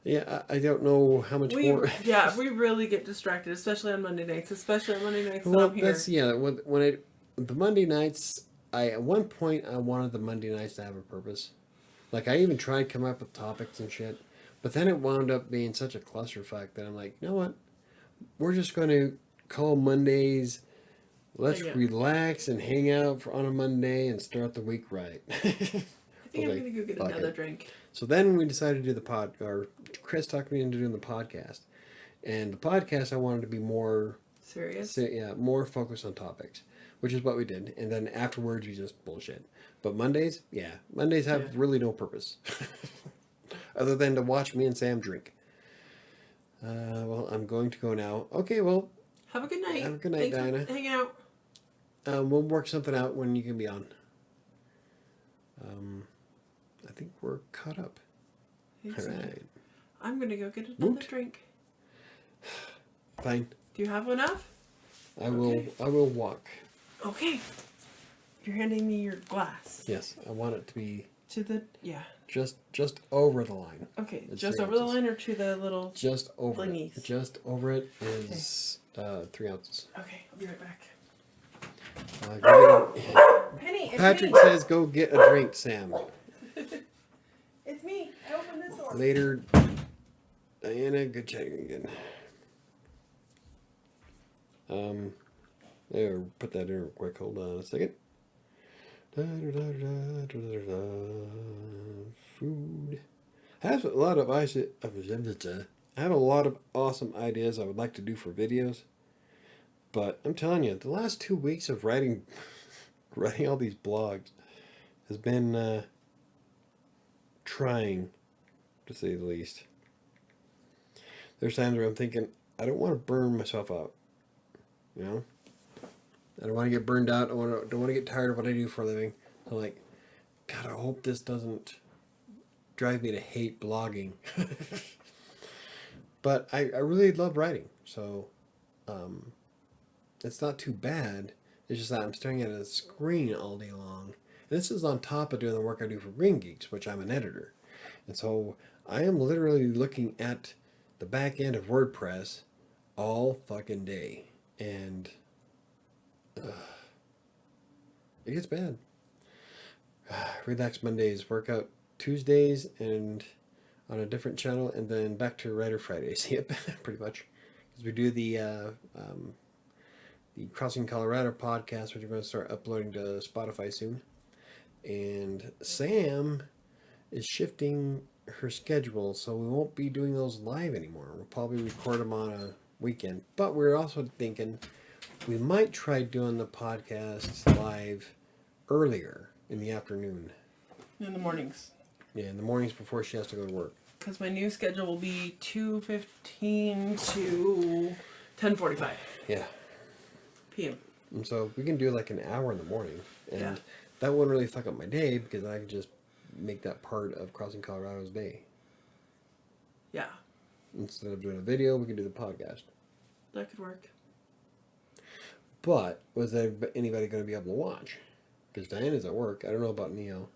Yeah, I don't know how much more. Yeah, we really get distracted, especially on Monday nights. Especially on Monday nights Well, that I'm here. The Monday nights, at one point I wanted the Monday nights to have a purpose. Like I even tried coming up with topics and shit, but then it wound up being such a clusterfuck that I'm like, you know what? We're just going to call Mondays. Let's relax and hang out on a Monday and start the week right. I think I'm going to go get another drink. So then we decided to do or Chris talked me into doing the podcast. And the podcast, I wanted to be more serious. Yeah, more focused on topics, which is what we did. And then afterwards, you just bullshit. But Mondays have really no purpose. Other than to watch me and Sam drink. Well, I'm going to go now. Okay, well. Have a good night. Have a good night, Diana. Hanging out. We'll work something out when you can be on. I think we're caught up. All right. I'm going to go get another drink. Fine. Do you have enough? I will walk. Okay. You're handing me your glass. Yes, I want it to be just over the line. Okay, just over the line or to the little just over blingies? It. Just over it is 3 ounces. Okay, I'll be right back. Penny, Patrick says go get a drink, Sam. It's me. I opened this door. Later, Diana, good chatting again. There, put that in real quick. Hold on a second. Food. I have a lot of awesome ideas I would like to do for videos. But I'm telling you, the last 2 weeks of writing all these blogs has been trying, to say the least. There's times where I'm thinking, I don't want to burn myself out. I don't want to get burned out. I don't want to get tired of what I do for a living. I'm like, God, I hope this doesn't drive me to hate blogging. But I really love writing, so it's not too bad. It's just that I'm staring at a screen all day long. And this is on top of doing the work I do for Green Geeks, which I'm an editor. And so I am literally looking at the back end of WordPress all fucking day. And it gets bad. Relax Mondays, workout Tuesdays, and on a different channel, and then back to Writer Fridays. Yep, pretty much. Because we do the Crossing Colorado podcast, which we're going to start uploading to Spotify soon. And Sam is shifting her schedule, so we won't be doing those live anymore. We'll probably record them on a weekend. But we're also thinking we might try doing the podcast live earlier in the afternoon. In the mornings. Yeah, in the mornings before she has to go to work. Because my new schedule will be 2:15 to 10:45. Yeah. PM. And so we can do like an hour in the morning. And that wouldn't really fuck up my day because I could just make that part of Crossing Colorado's day. Yeah. Instead of doing a video, we can do the podcast. That could work. But was anybody going to be able to watch? Because Diana's at work. I don't know about Neo.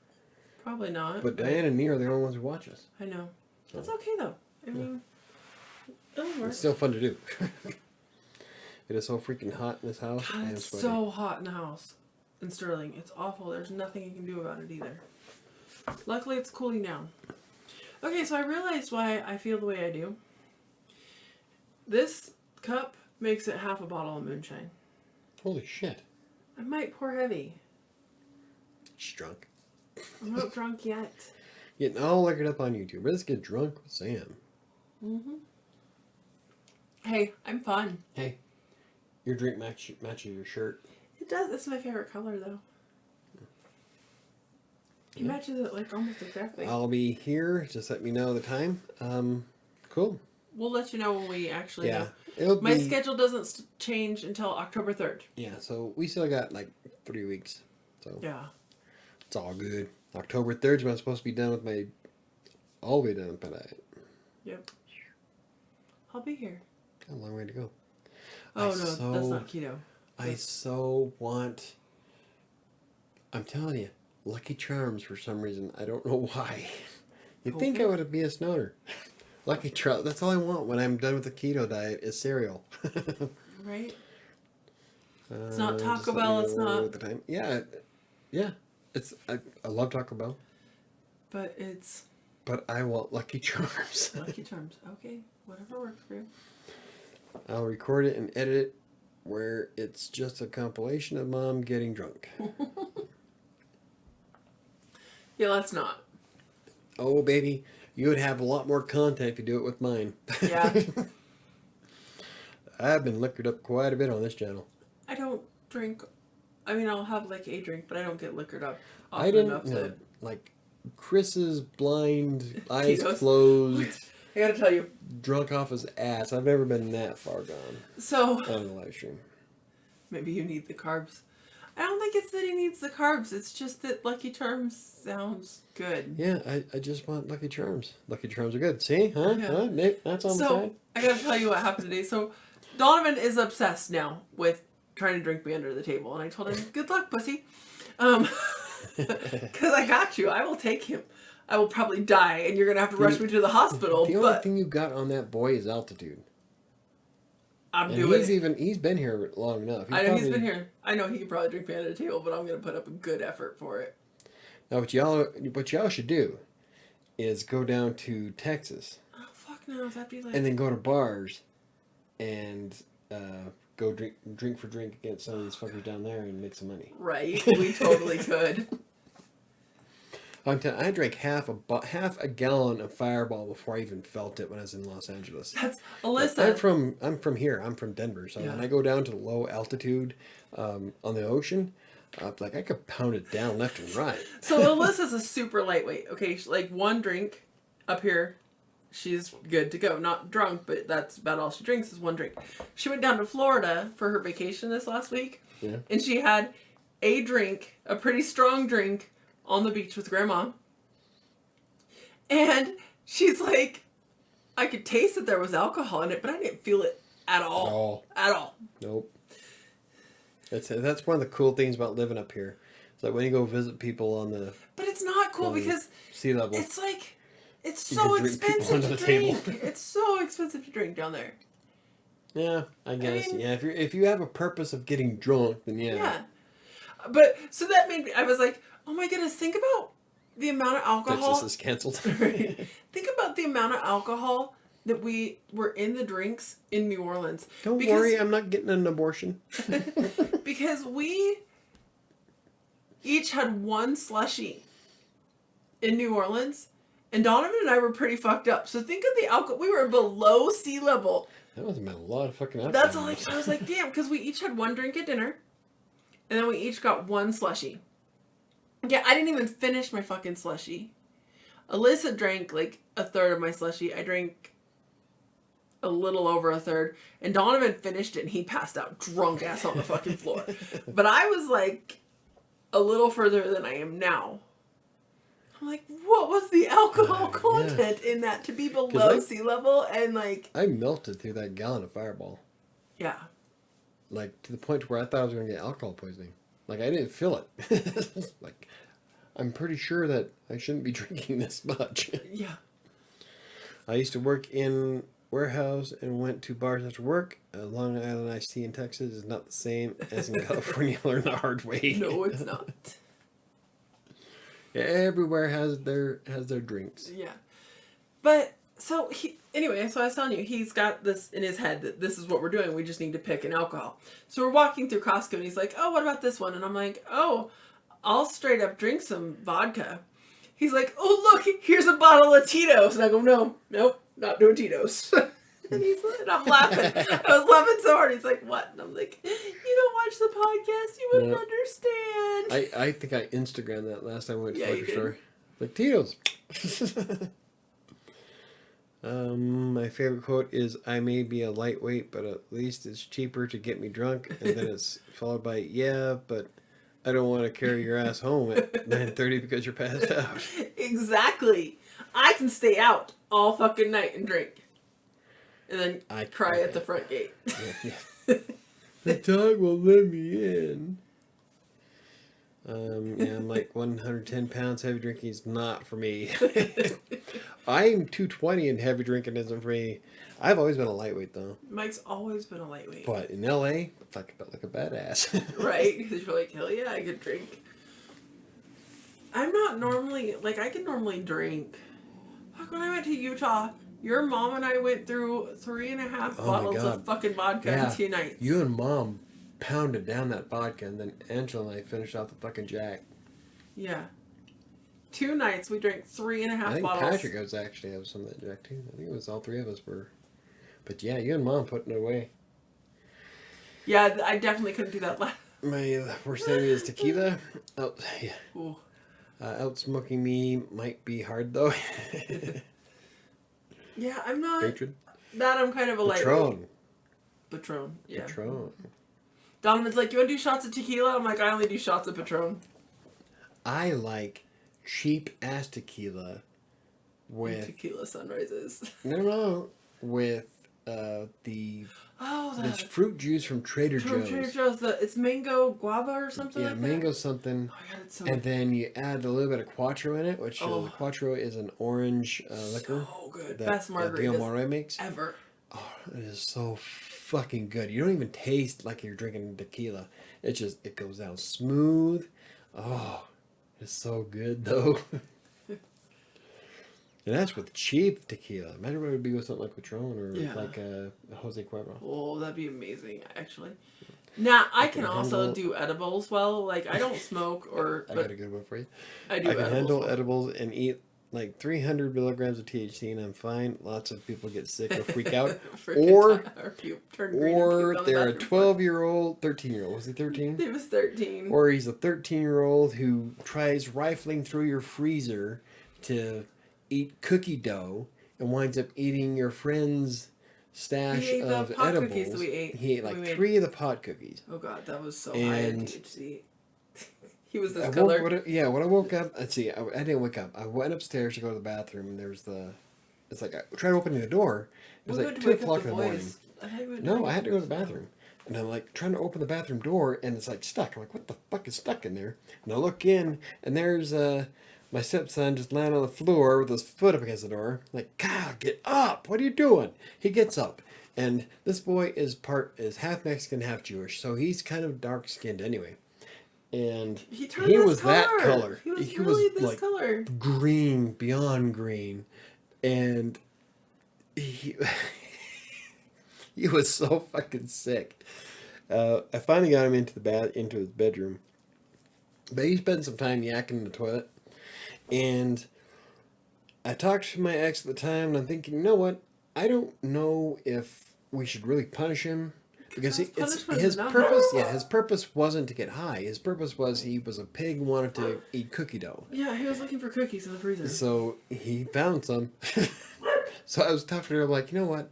Probably not. But Diana and Neo are the only ones who watch us. I know. So. That's okay though. I mean, it'll work. It's still fun to do. It is so freaking hot in this house. God, it's so hot in the house. In Sterling. It's awful. There's nothing you can do about it either. Luckily, it's cooling down. Okay, so I realized why I feel the way I do. This cup makes it half a bottle of moonshine. Holy shit. I might pour heavy. She's drunk. I'm not drunk yet. Getting all liquored up on YouTube. Let's get drunk with Sam. Mm-hmm. Hey, I'm fun. Hey, your drink matches your shirt. It does. It's my favorite color, though. It matches it like almost exactly. I'll be here. Just let me know the time. Cool. We'll let you know when we actually know. My schedule doesn't change until October 3rd. Yeah, so we still got like 3 weeks. So yeah, it's all good. October 3rd is when I'm supposed to be done with my... all the way done with my diet. Yep. I'll be here. Got a long way to go. Oh, that's not keto. I so want... I'm telling you, Lucky Charms for some reason. I don't know why. You'd think I would be a snorer. Lucky Charms. That's all I want when I'm done with the keto diet is cereal. Right? It's not Taco Bell. It's not... The time. Yeah. It's I love Taco Bell. But it's... But I want Lucky Charms. Lucky Charms. Okay. Whatever works for you. I'll record it and edit it where it's just a compilation of Mom getting drunk. Yeah, let's not. Oh, baby. You would have a lot more content if you do it with mine. Yeah. I've been liquored up quite a bit on this channel. I don't drink. I mean, I'll have like a drink, but I don't get liquored up often I didn't enough to... Like Chris's blind, eyes Ketos. closed, I gotta tell you. drunk off his ass. I've never been that far gone So... on the live stream. Maybe you need the carbs. I don't think it's that he needs the carbs. It's just that Lucky Charms sounds good. Yeah, I just want Lucky Charms. Lucky Charms are good. See? Huh? Yeah. Huh? Nick, that's on the side. I gotta tell you what happened today. So, Donovan is obsessed now with trying to drink me under the table. And I told him, good luck, pussy. Because I got you. I will take him. I will probably die, and you're going to have to rush me to the hospital. The only thing you got on that boy is altitude. I'm doing it. He's been here long enough. He's been here. I know he could probably drink me under the table, but I'm going to put up a good effort for it. Now, what y'all should do is go down to Texas. Oh, fuck no. That'd be like... And then go to bars and go drink for drink against some of these fuckers down there and make some money. Right. We totally could. I drank half a gallon of Fireball before I even felt it when I was in Los Angeles. That's Alyssa. I'm from here. I'm from Denver. So Yeah. when I go down to low altitude on the ocean, I could pound it down left and right. So Alyssa's a super lightweight. Okay, like one drink up here, she's good to go. Not drunk, but that's about all she drinks is one drink. She went down to Florida for her vacation this last week, Yeah. and she had a drink, a pretty strong drink, on the beach with Grandma. And she's like, I could taste that there was alcohol in it, but I didn't feel it at all. At all. Nope. That's one of the cool things about living up here. It's like when you go visit people on the... But it's not cool because... sea level. It's like... It's so expensive to drink. It's so expensive to drink down there. Yeah, I guess. I mean, yeah, if you have a purpose of getting drunk, then yeah. Yeah. But, so that made me... I was like, oh my goodness, think about the amount of alcohol... Texas is canceled. Right. Think about the amount of alcohol that we were in the drinks in New Orleans. Don't worry, I'm not getting an abortion. Because we each had one slushie in New Orleans, and Donovan and I were pretty fucked up. So think of the alcohol. We were below sea level. That must have been a lot of fucking alcohol. That's all I was like, damn, because we each had one drink at dinner, and then we each got one slushie. Yeah, I didn't even finish my fucking slushie. Alyssa drank like a third of my slushie. I drank a little over a third. And Donovan finished it and he passed out drunk ass on the fucking floor. But I was like a little further than I am now. I'm like, what was the alcohol content in that to be below sea level? And like... I melted through that gallon of Fireball. Yeah. Like to the point where I thought I was going to get alcohol poisoning. Like I didn't feel it. Like I'm pretty sure that I shouldn't be drinking this much. Yeah. I used to work in warehouse and went to bars after work. Long Island iced tea in Texas is not the same as in California. Learned the hard way. No, it's not. Yeah, everywhere has their drinks. Yeah. But So anyway, so I was telling you, he's got this in his head that this is what we're doing. We just need to pick an alcohol. So we're walking through Costco and he's like, oh, what about this one? And I'm like, oh, I'll straight up drink some vodka. He's like, oh, look, here's a bottle of Tito's. And I go, no, nope, not doing Tito's. And I'm laughing. I was laughing so hard. He's like, what? And I'm like, you don't watch the podcast. You wouldn't understand. I think I Instagrammed that last time I went to the you liquor did. store. Like, Tito's. My favorite quote is, I may be a lightweight, but at least it's cheaper to get me drunk. And then it's followed by, yeah, but I don't want to carry your ass home at 9:30 because you're passed out. Exactly. I can stay out all fucking night and drink. And then I cry at the front gate. Yeah. The dog won't let me in. Yeah, I'm like 110 pounds. Heavy drinking is not for me. I'm 220 and heavy drinking isn't for me. I've always been a lightweight though. Mike's always been a lightweight. But in LA, I felt like a badass. Right? Because you're like, hell yeah, I could drink. I'm not normally, like, I can normally drink. Fuck, when I went to Utah, your mom and I went through 3.5 bottles of fucking vodka in 2 nights. You and Mom pounded down that vodka, and then Angela and I finished off the fucking Jack. Yeah. 2 nights, we drank 3.5 I think bottles. Patrick was actually have some of that Jack too. I think it was all 3 of us were. But yeah, you and Mom putting it away. Yeah, I definitely couldn't do that. My worst enemy is tequila. Oh, yeah. Ooh. Out smoking me might be hard though. Yeah, I'm not. Hatred. That I'm kind of a lightweight. Patron. Yeah. Patron. Donovan's like, you want to do shots of tequila? I'm like, I only do shots of Patron. I like cheap ass tequila with tequila sunrises. No, with this fruit juice from Trader Joe's. Trader Joe's, it's mango guava or something like that. Yeah, mango something. Oh my God, it's so and then you add a little bit of Quattro in it, which the Quattro is an orange liquor. So good. That, Best margarita Moray makes. Ever. Oh, it is so fucking good. You don't even taste like you're drinking tequila. It goes down smooth. Oh, it's so good though. And that's with cheap tequila. Imagine what it would be with something like Patron or like Jose Cuervo. Oh, that'd be amazing, actually. Now, I can also do edibles well. Like, I don't smoke or... I got a good one for you. I can handle edibles and eat like 300 milligrams of THC and I'm fine. Lots of people get sick or freak out. or they're a 12-year-old, 13-year-old. Was he 13? He was 13. Or he's a 13-year-old who tries rifling through your freezer to eat cookie dough and winds up eating your friend's stash of edibles. He ate like 3 of the pot cookies. Oh God, that was so high in THC. He was this color. When I woke up, let's see, I didn't wake up. I went upstairs to go to the bathroom and there's it's like I tried opening the door. It was like 2 o'clock in the morning. No, I had to go to the bathroom. And I'm like trying to open the bathroom door and it's like stuck. I'm like, what the fuck is stuck in there? And I look in and there's my stepson just laying on the floor with his foot up against the door. I'm like, God, get up! What are you doing? He gets up. And this boy is half Mexican, half Jewish. So he's kind of dark skinned anyway. And he was that color. He was this like color. Green, beyond green. And he was so fucking sick. I finally got him into his bedroom. But he spent some time yakking in the toilet. And I talked to my ex at the time, and I'm thinking, you know what? I don't know if we should really punish him because his purpose wasn't to get high. His purpose was he was a pig and wanted to eat cookie dough. Yeah, he was looking for cookies in the freezer. So he found some. So I was talking to him like, you know what?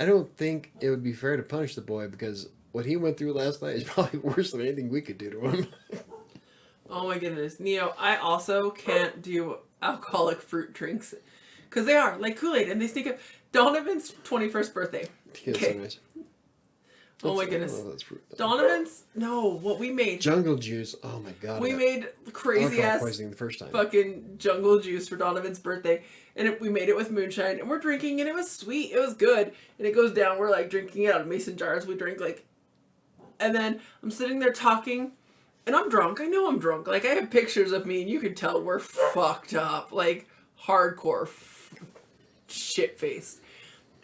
I don't think it would be fair to punish the boy because what he went through last night is probably worse than anything we could do to him. Oh my goodness. Neo, I also can't do alcoholic fruit drinks. Because they are, like Kool-Aid, and they sneak up. Donovan's 21st birthday. Okay. Oh my goodness. Donovan's, what we made. Jungle juice. Oh my God. We made crazy ass poisoning the first time. Fucking jungle juice for Donovan's birthday. And we made it with moonshine. And we're drinking, and it was sweet. It was good. And it goes down. We're like drinking it out of mason jars. We drink like. And then I'm sitting there talking. And I'm drunk. I know I'm drunk. Like, I have pictures of me, and you can tell we're fucked up. Like, hardcore. shit-faced.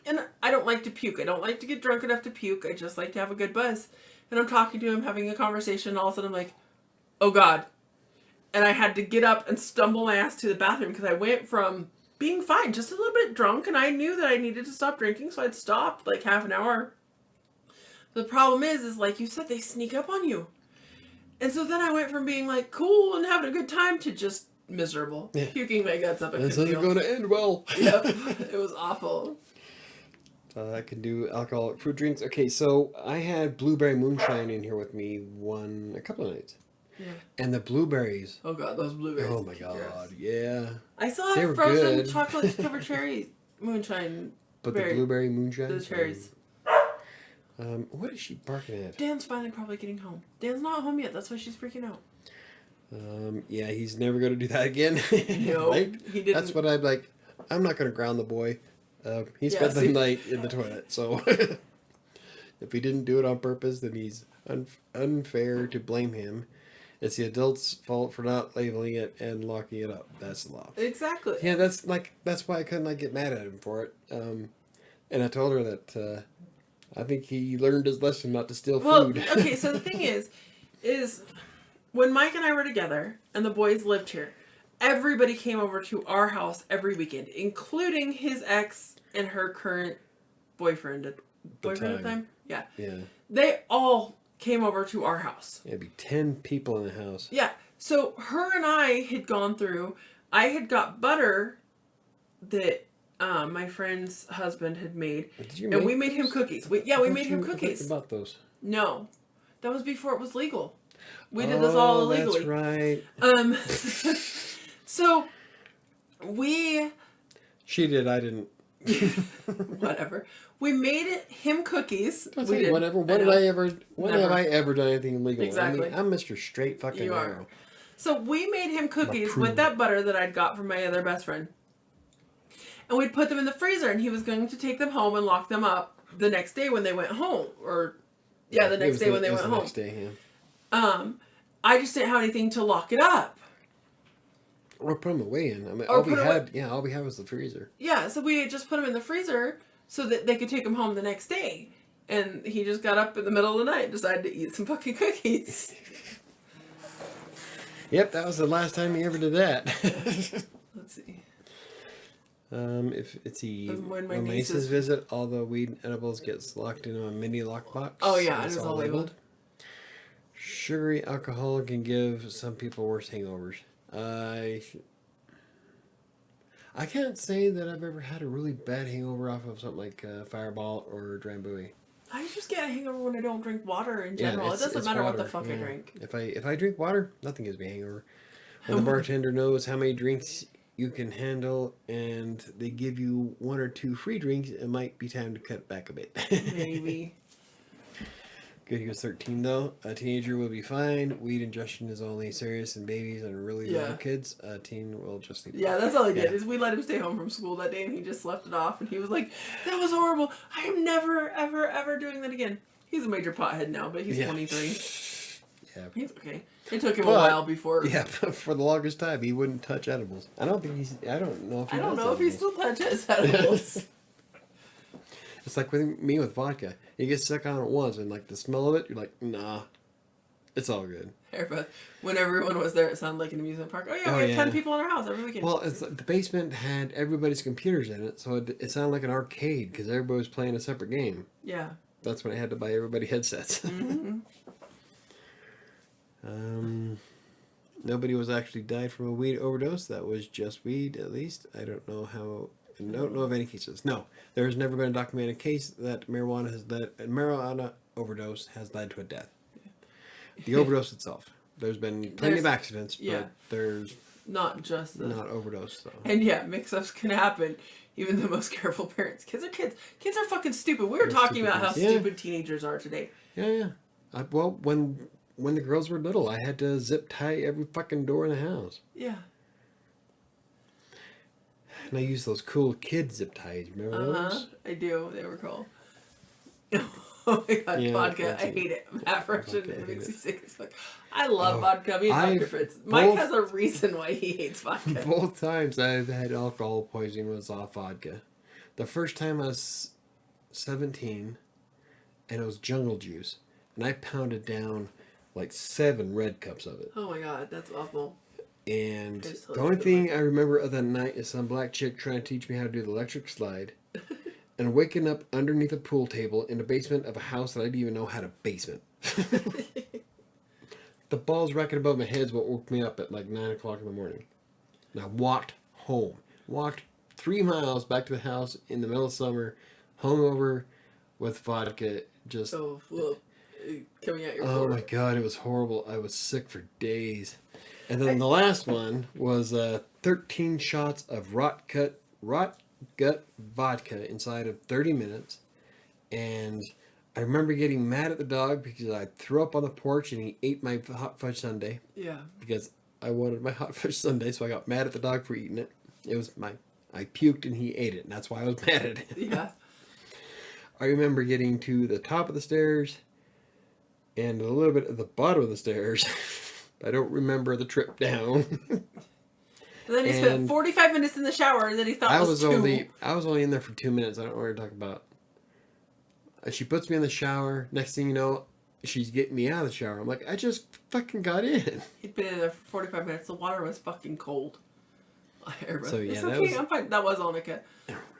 And I don't like to puke. I don't like to get drunk enough to puke. I just like to have a good buzz. And I'm talking to him, having a conversation, and all of a sudden I'm like, oh God. And I had to get up and stumble my ass to the bathroom because I went from being fine, just a little bit drunk, and I knew that I needed to stop drinking, so I'd stopped like half an hour. The problem is like you said, they sneak up on you. And so then I went from being like cool and having a good time to just miserable. Yeah. Puking my guts up. This isn't going to end well. Yep. It was awful. I can do alcoholic fruit drinks. Okay, so I had blueberry moonshine in here with me a couple of nights. Yeah. And the blueberries. Oh God, those blueberries. Oh my God, yeah. I still They have were frozen good. chocolate covered cherry moonshine. But the blueberry moonshine? The cherries. What is she barking at? Dan's finally probably getting home. Dan's not home yet. That's why she's freaking out. Yeah, he's never going to do that again. No, right? he didn't. That's what I'm like. I'm not going to ground the boy. He spent the night in the toilet, so if he didn't do it on purpose, then he's unfair to blame him. It's the adult's fault for not labeling it and locking it up. That's the law. Exactly. Yeah, that's why I couldn't get mad at him for it. And I told her that I think he learned his lesson not to steal food. Okay, so the thing is when Mike and I were together and the boys lived here, everybody came over to our house every weekend, including his ex and her current boyfriend at the time. Yeah. Yeah. They all came over to our house. It'd be 10 people in the house. Yeah. So her and I had gone through. I had got butter that my friend's husband had made, and we made him cookies. We made him cookies. About those? No, that was before it was legal. We did this all illegally. That's right. So She did. I didn't. whatever. We made him cookies. Whatever. When have I ever done anything illegal? Exactly. I mean, I'm Mr. Straight fucking You are. Arrow. So we made him cookies with that butter that I'd got from my other best friend. And we'd put them in the freezer, and he was going to take them home and lock them up the next day when they went home. The next day when they went home. Next day, yeah. I just didn't have anything to lock it up. Or put them away in. I mean, Or all we had was the freezer. Yeah, so we just put them in the freezer so that they could take them home the next day. And he just got up in the middle of the night and decided to eat some fucking cookies. Yep, that was the last time he ever did that. Let's see. If it's When my my niece's niece's visit, all the weed and edibles gets locked into a mini lockbox. Oh yeah, It's it's all labeled. Sugary alcohol can give some people worse hangovers. I can't say that I've ever had a really bad hangover off of something like Fireball or Drambuie. I just get a hangover when I don't drink water in general. It doesn't it's matter what water, the fuck I drink. If I drink water, nothing gives me a hangover. When the bartender knows how many drinks you can handle and they give you 1 or 2 free drinks, it might be time to cut back a bit. Maybe. Good, he was 13 though. A teenager will be fine. Weed ingestion is only serious in babies and really little kids. A teen will just sleep. Yeah, that's all he did. Is we let him stay home from school that day, and he just left it off. And he was like, "That was horrible. I am never, ever, ever doing that again." He's a major pothead now, but he's 23. Yeah, he's okay. It took him a while before. Yeah, for the longest time, he wouldn't touch edibles. I don't know if he still touches edibles. It's like with me with vodka. You get stuck on it once, and like the smell of it, you're like, nah, it's all good. But when everyone was there, it sounded like an amusement park. Oh yeah, we had 10 people in our house every weekend. Well, it's like the basement had everybody's computers in it, so it sounded like an arcade because everybody was playing a separate game. Yeah. That's when I had to buy everybody headsets. Mm-hmm. Nobody was actually died from a weed overdose. That was just weed, at least. I don't know of any cases. No, there has never been a documented case that marijuana overdose has led to a death. The overdose itself. There's been plenty of accidents, but there's not overdose though. And yeah, mix-ups can happen. Even the most careful parents. Kids are kids. Kids are fucking stupid. We were talking about how stupid teenagers are today. Yeah. Well, when the girls were little, I had to zip tie every fucking door in the house. Yeah. And I used those cool kid zip ties. Remember those? I do. They were cool. Oh my god, vodka. I hate it. That version makes me sick as fuck. I love vodka. Me and Dr. Fritz. Mike has a reason why he hates vodka. Both times I've had alcohol poisoning was off vodka. The first time I was 17, and it was jungle juice, and I pounded down like 7 red cups of it. Oh my god, that's awful. And It's the only thing I remember of that night is some black chick trying to teach me how to do the electric slide, and waking up underneath a pool table in the basement of a house that I didn't even know had a basement. The balls racking above my head is what woke me up at like 9 o'clock in the morning. And I walked home. Walked 3 miles back to the house in the middle of summer, hungover with vodka. Just coming out your oh core. my god, it was horrible. I was sick for days. And then the last one was 13 shots of rot gut vodka inside of 30 minutes. And I remember getting mad at the dog because I threw up on the porch and he ate my hot fudge sundae. Yeah. Because I wanted my hot fudge sundae, so I got mad at the dog for eating it. I puked and he ate it, and that's why I was mad at it. Yeah. I remember getting to the top of the stairs and a little bit at the bottom of the stairs. I don't remember the trip down. And then he spent 45 minutes in the shower that he thought was 2. I was only in there for 2 minutes. I don't know what you're talking about. She puts me in the shower. Next thing you know, she's getting me out of the shower. I'm like, I just fucking got in. He'd been in there for 45 minutes. The water was fucking cold. So yeah, it's okay. I'm fine. That was Annika.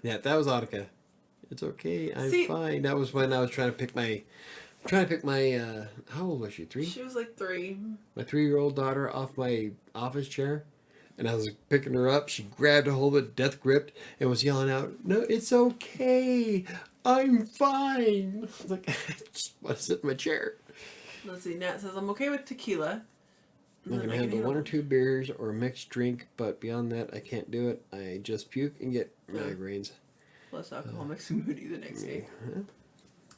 Yeah, that was Annika. It's okay. I'm fine. That was when I was trying to pick my. How old was she? 3? She was like 3. My 3-year-old daughter off my office chair, and I was picking her up. She grabbed a hold of it, death gripped, and was yelling out, "No, it's okay. I'm fine." I was like, I just want to sit in my chair. Let's see. Nat says, I'm okay with tequila. I'm going to handle 1 or 2 beers or a mixed drink, but beyond that, I can't do it. I just puke and get migraines. Less alcohol makes me moody the next day. Yeah.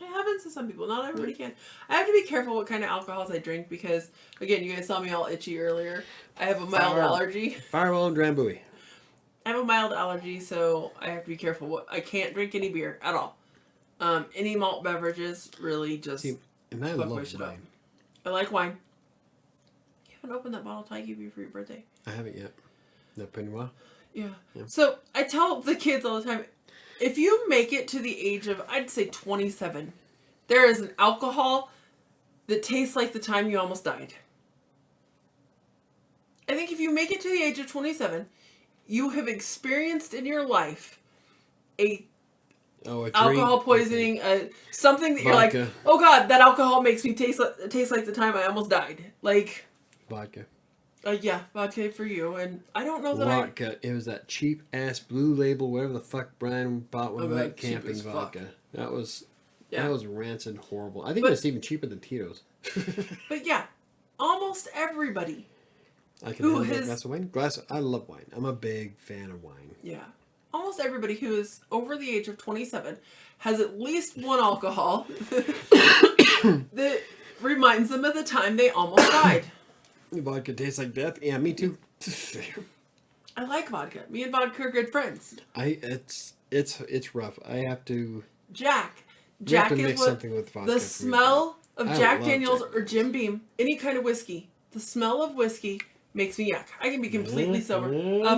It happens to some people. Not everybody can. I have to be careful what kind of alcohols I drink because, again, you guys saw me all itchy earlier. I have a mild allergy. Fireball and Drambuie. I have a mild allergy, so I have to be careful. I can't drink any beer at all. Any malt beverages really just and I love wine. I like wine. You haven't opened that bottle I gave you for your birthday. I haven't yet. That been a while. Yeah. So I tell the kids all the time, if you make it to the age of, I'd say 27, there is an alcohol that tastes like the time you almost died. I think if you make it to the age of 27, you have experienced in your life a alcohol poisoning, something that vodka. You're like, oh god, that alcohol makes me taste like the time I almost died. Like vodka. Yeah, vodka for you, and I don't know that vodka. It was that cheap ass Blue Label, whatever the fuck Brian bought when we went camping vodka. That was rancid, horrible. I think it's even cheaper than Tito's. But yeah, almost everybody. I can have a glass of wine. I love wine. I'm a big fan of wine. Yeah, almost everybody who is over the age of 27 has at least one alcohol that reminds them of the time they almost died. Vodka tastes like death. Yeah, me too. I like vodka. Me and vodka are good friends. It's rough. I have to. Jack is mix what something with vodka. The smell of Jack Daniels or Jim Beam, any kind of whiskey. The smell of whiskey makes me yuck. I can be completely sober.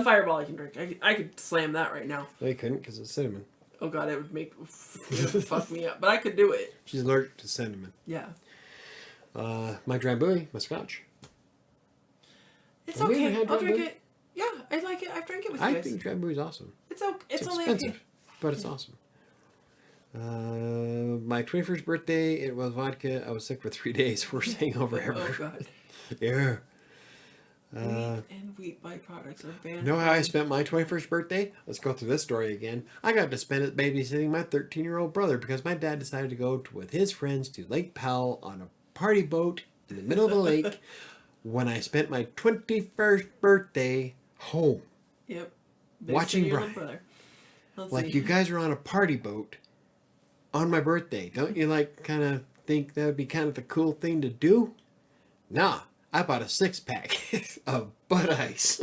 Fireball I can drink. I could slam that right now. No, you couldn't because it's cinnamon. Oh god, it would fuck me up. But I could do it. She's allergic to cinnamon. Yeah. My Drambuie, my Scotch. It's okay. I'll drink it. Yeah, I like it. I've drank it with you guys. I think Drambuie's awesome. It's only expensive, okay. But it's awesome. My 21st birthday, it was vodka. I was sick for 3 days. Worst hangover ever. Oh god. Yeah. Wheat and wheat byproducts are banned. Know how I spent my 21st birthday? Let's go through this story again. I got to spend it babysitting my 13-year-old brother because my dad decided to go with his friends to Lake Powell on a party boat in the middle of the lake when I spent my 21st birthday home. Yep. Watching Brian. Like, you guys are on a party boat on my birthday. Don't you, like, kind of think that would be kind of the cool thing to do? Nah. I bought a 6-pack of Bud Ice.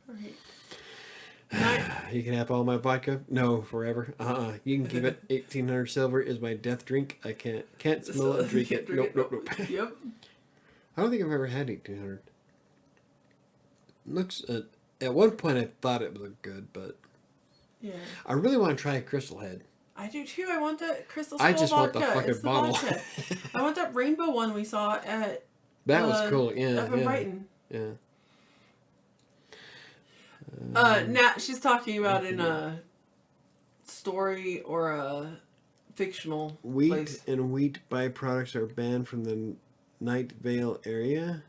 Right. You can have all my vodka? No, forever. You can keep it. 1800 silver is my death drink. I can't smell it, drink it. Nope. Yep. I don't think I've ever had 1800. Looks at one point I thought it looked good, but Yeah. I really want to try Crystal Head. I do too. I want that Crystal I Skull just vodka. want the fucking It's the bottle. vodka. I want that rainbow one we saw at That was cool. Yeah, up in Brighton. Yeah. Nat, she's talking about in a story or a fictional Wheat place. and wheat byproducts are banned from the Night Vale area.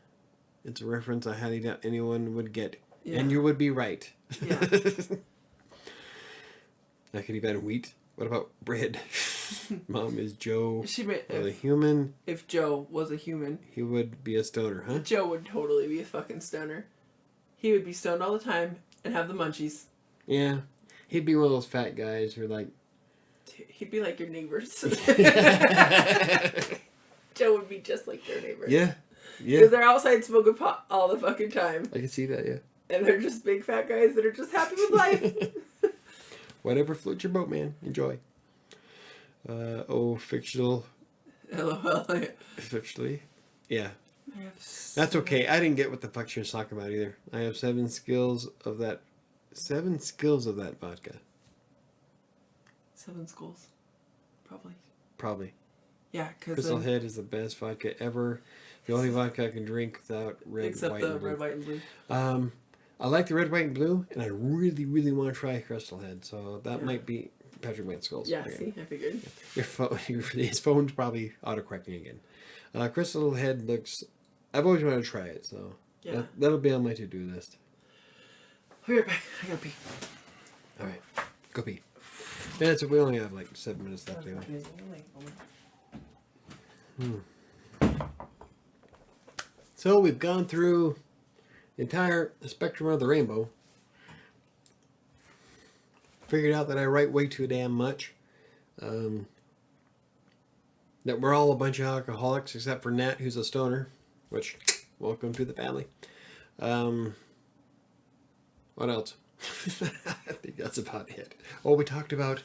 It's a reference I highly doubt anyone would get. Yeah. And you would be right. Yeah. I could even wheat. What about bread? Mom, is Joe a human? If Joe was a human, he would be a stoner, huh? Joe would totally be a fucking stoner. He would be stoned all the time and have the munchies. Yeah. He'd be one of those fat guys who are like... He'd be like your neighbors. Joe would be just like your neighbors. Yeah. Yeah. Because they're outside smoking pot all the fucking time. I can see that, yeah. And they're just big fat guys that are just happy with life. Whatever floats your boat, man. Enjoy. Fictional. LOL. Fictionally. Yeah. That's okay. I didn't get what the fuck she was talking about either. I have 7 skills of that. 7 skills of that vodka. 7 schools. Probably. Yeah, because Crystal Head is the best vodka ever. The only vodka I can drink without red, except white, the and blue. red, white, and blue. I like the red, white, and blue, and I really, really want to try Crystal Head. So that might be Patrick Manskull's. Yeah, see, I figured. His phone's probably autocorrecting again. Crystal Head looks... I've always wanted to try it, so yeah. that'll be on my to-do list. I'll be right back. I gotta pee. All right, go pee. Yeah, we only have like 7 minutes left anyway. So we've gone through the entire spectrum of the rainbow. Figured out that I write way too damn much. That we're all a bunch of alcoholics except for Nat, who's a stoner. Which, welcome to the family. What else? I think that's about it. Oh, we talked about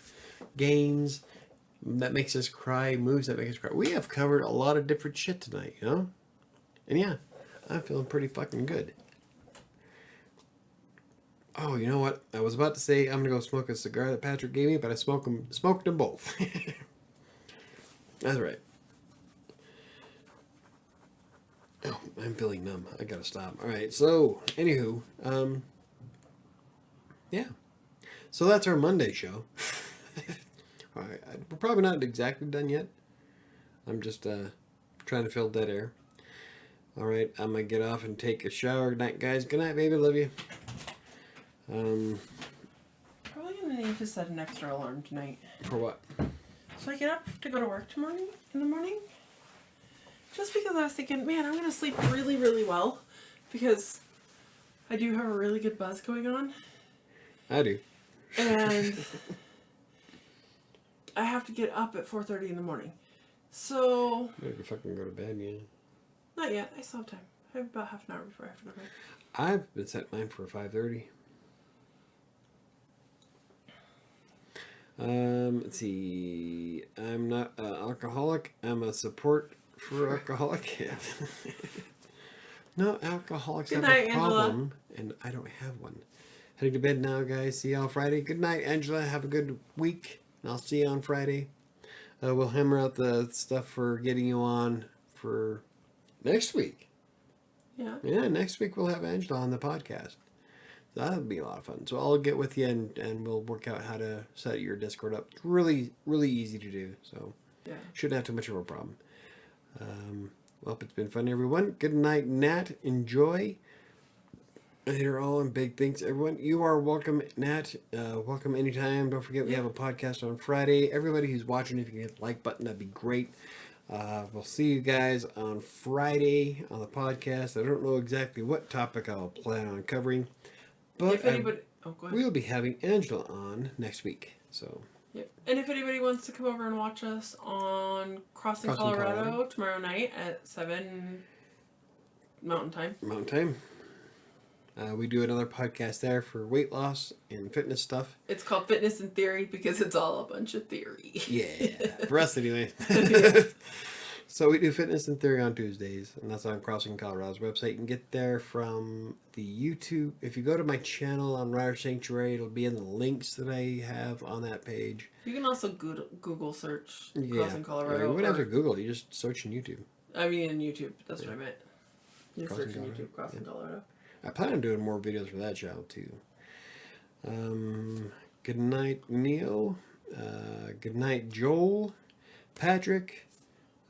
games that makes us cry, moves that make us cry. We have covered a lot of different shit tonight, you know? And yeah, I'm feeling pretty fucking good. Oh, you know what? I was about to say I'm gonna go smoke a cigar that Patrick gave me, but I smoked them both. That's right. Oh, I'm feeling numb. I gotta stop. All right. So, anywho, yeah. So that's our Monday show. All right. We're probably not exactly done yet. I'm just trying to fill dead air. All right. I'm gonna get off and take a shower. Good night, guys. Good night, baby. Love you. Probably gonna need to set an extra alarm tonight. For what? So I get up to go to work in the morning. Just because I was thinking, man, I'm gonna sleep really, really well because I do have a really good buzz going on. I do. And I have to get up at 4:30 in the morning. So You can fucking go to bed, yeah. not yet. I still have time. I have about half an hour before I have to go to bed. I've been set mine for 5:30. Let's see. I'm not an alcoholic. I'm a support for alcoholic. Yeah. No, alcoholics Good have night, a problem, and I don't have one. Heading to bed now, guys. See you on Friday. Good night, Angela. Have a good week, and I'll see you on Friday. We'll hammer out the stuff for getting you on for next week. Yeah. Yeah, next week we'll have Angela on the podcast. That'll be a lot of fun. So I'll get with you and we'll work out how to set your Discord up. It's really, really easy to do. So Yeah. shouldn't have too much of a problem. Well, it's been fun, everyone. Good night, Nat. Enjoy. Later all, and big thanks, everyone. You are welcome, Nat. Welcome anytime. Don't forget we have a podcast on Friday. Everybody who's watching, if you can hit the like button, that'd be great. We'll see you guys on Friday on the podcast. I don't know exactly what topic I'll plan on covering, but If anybody, go ahead. we'll be having Angela on next week. So Yep. And if anybody wants to come over and watch us on Crossing Colorado tomorrow night at 7 Mountain Time. Mountain Time. We do another podcast there for weight loss and fitness stuff. It's called Fitness in Theory because it's all a bunch of theory. Yeah, for us anyway. So we do Fitness and Theory on Tuesdays, and that's on Crossing Colorado's website. You can get there from the YouTube. If you go to my channel on WriterSanctuary, it'll be in the links that I have on that page. You can also Google search Yeah, Crossing Colorado. you wouldn't have to Google. You just search in YouTube. I mean, in YouTube. That's what I meant. You Crossing search in Colorado. YouTube, Crossing Colorado. I plan on doing more videos for that channel too. Good night, Neo. Good night, Joel, Patrick.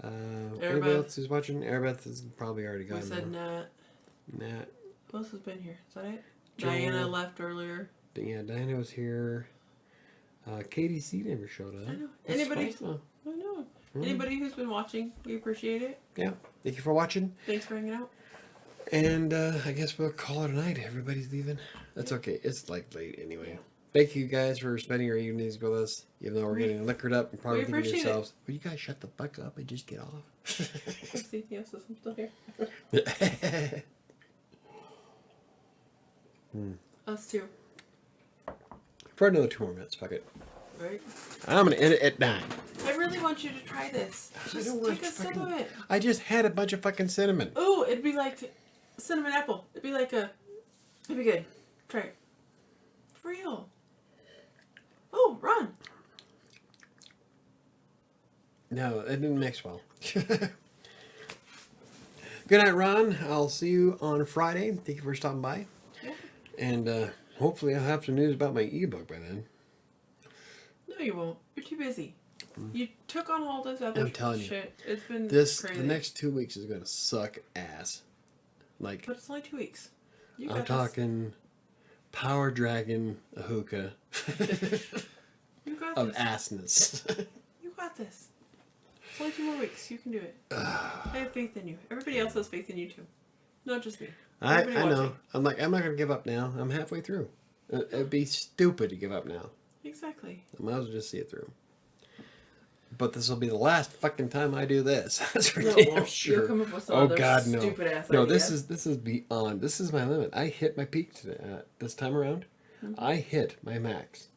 Everybody else who's watching, Airbeth is probably already gone. We said Nat. Nat. Who else has been here? Is that it? Joel. Diana left earlier. Yeah, Diana was here. KDC never showed up. I know. That's Anybody? twice now. I know. Mm. Anybody who's been watching, we appreciate it. Yeah. Thank you for watching. Thanks for hanging out. And I guess we'll call it a night. Everybody's leaving. That's okay. It's like late anyway. Thank you guys for spending your evenings with us. Even though we're getting liquored up and probably thinking to yourselves, will you guys shut the fuck up and just get off? See, yes, I'm still here. Us too. For another 2 more minutes. Fuck it. Right? I'm going to end it at 9. I really want you to try this. Just take a sip of it. I just had a bunch of fucking cinnamon. Ooh, it'd be like cinnamon apple. It'd be like it'd be good. Try it. For real. Oh, run. No, it didn't mix well. Good night, Ron. I'll see you on Friday. Thank you for stopping by. Yeah. And hopefully I'll have some news about my ebook by then. No, you won't. You're too busy. You took on all this other I'm telling shit. It's been The crazy. next 2 weeks is going to suck ass. Like, But it's only 2 weeks. You I'm got talking Power Dragon a hookah this. You got of this. assness. You got this. It's only 2 more weeks. You can do it. I have faith in you. Everybody else has faith in you too. Not just me. I Everybody know. watching. I'm like, I'm not going to give up now. I'm halfway through. It'd be stupid to give up now. Exactly. I might as well just see it through. But this will be the last fucking time I do this. That's for No, damn well, sure. you'll come up with some Oh other God, no! stupid ass No, idea. this is beyond. This is my limit. I hit my peak today. This time around, I hit my max.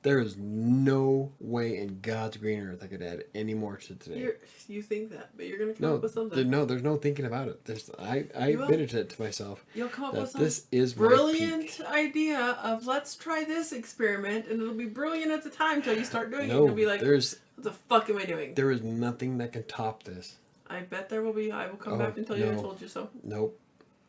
There is no way in God's green earth I could add any more to today. You think that, but you're gonna come No, up with something. there's no thinking about it. I You will. admitted it to myself You'll come up that with some this is my brilliant peak. idea of let's try this experiment, and it'll be brilliant at the time until you start doing it. No, And you'll be like, there's what the fuck am I doing? there is nothing that can top this. I bet there will be. I will come Oh, back and tell you I no. told you so. Nope.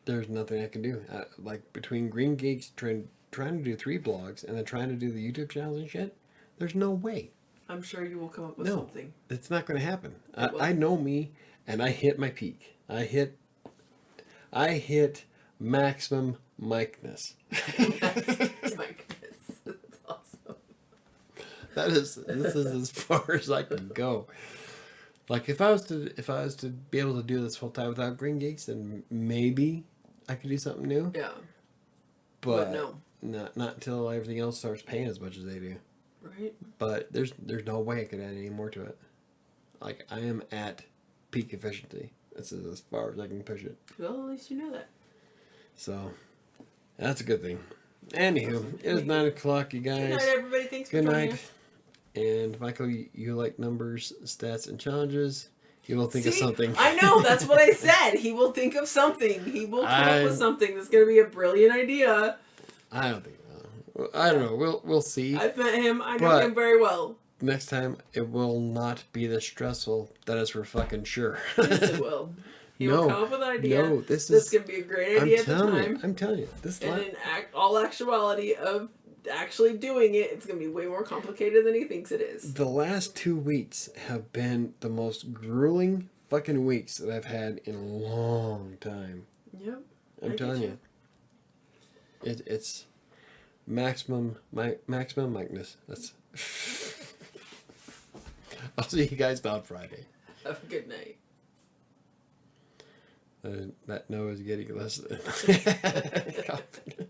There's nothing I can do. Like between Green Geeks trying to do 3 blogs and then trying to do the YouTube channels and shit, there's no way. I'm sure you will come up with No, something. it's not going to happen. It will. I know me, and I hit my peak. I hit maximum micness. Like, it's awesome. This is as far as I can go. Like if I was to be able to do this full time without Green Geeks, then maybe I could do something new. Yeah. But no. not until everything else starts paying as much as they do. Right. But there's no way I could add any more to it. Like I am at peak efficiency. This is as far as I can push it. Well, at least you know that. So that's a good thing. Anywho, it is 9 o'clock, you guys. Good night, everybody. Thanks for Good joining night. us. And Michael, you like numbers, stats, and challenges. He will think of something. I know, that's what I said. He will think of something. He will come up with something that's going to be a brilliant idea. I don't think. I don't know. We'll see. I've met him. I know him very well. Next time, it will not be this stressful. That is for fucking sure. Yes, it will. He will come up with an idea. No, this is going to be a great idea at the time. I'm telling you. And in all actuality of actually doing it, it's going to be way more complicated than he thinks it is. The last 2 weeks have been the most grueling fucking weeks that I've had in a long time. Yep. I'm telling you. It's maximum micness. That's. I'll see you guys on Friday. Have a good night. That no is getting less than confident.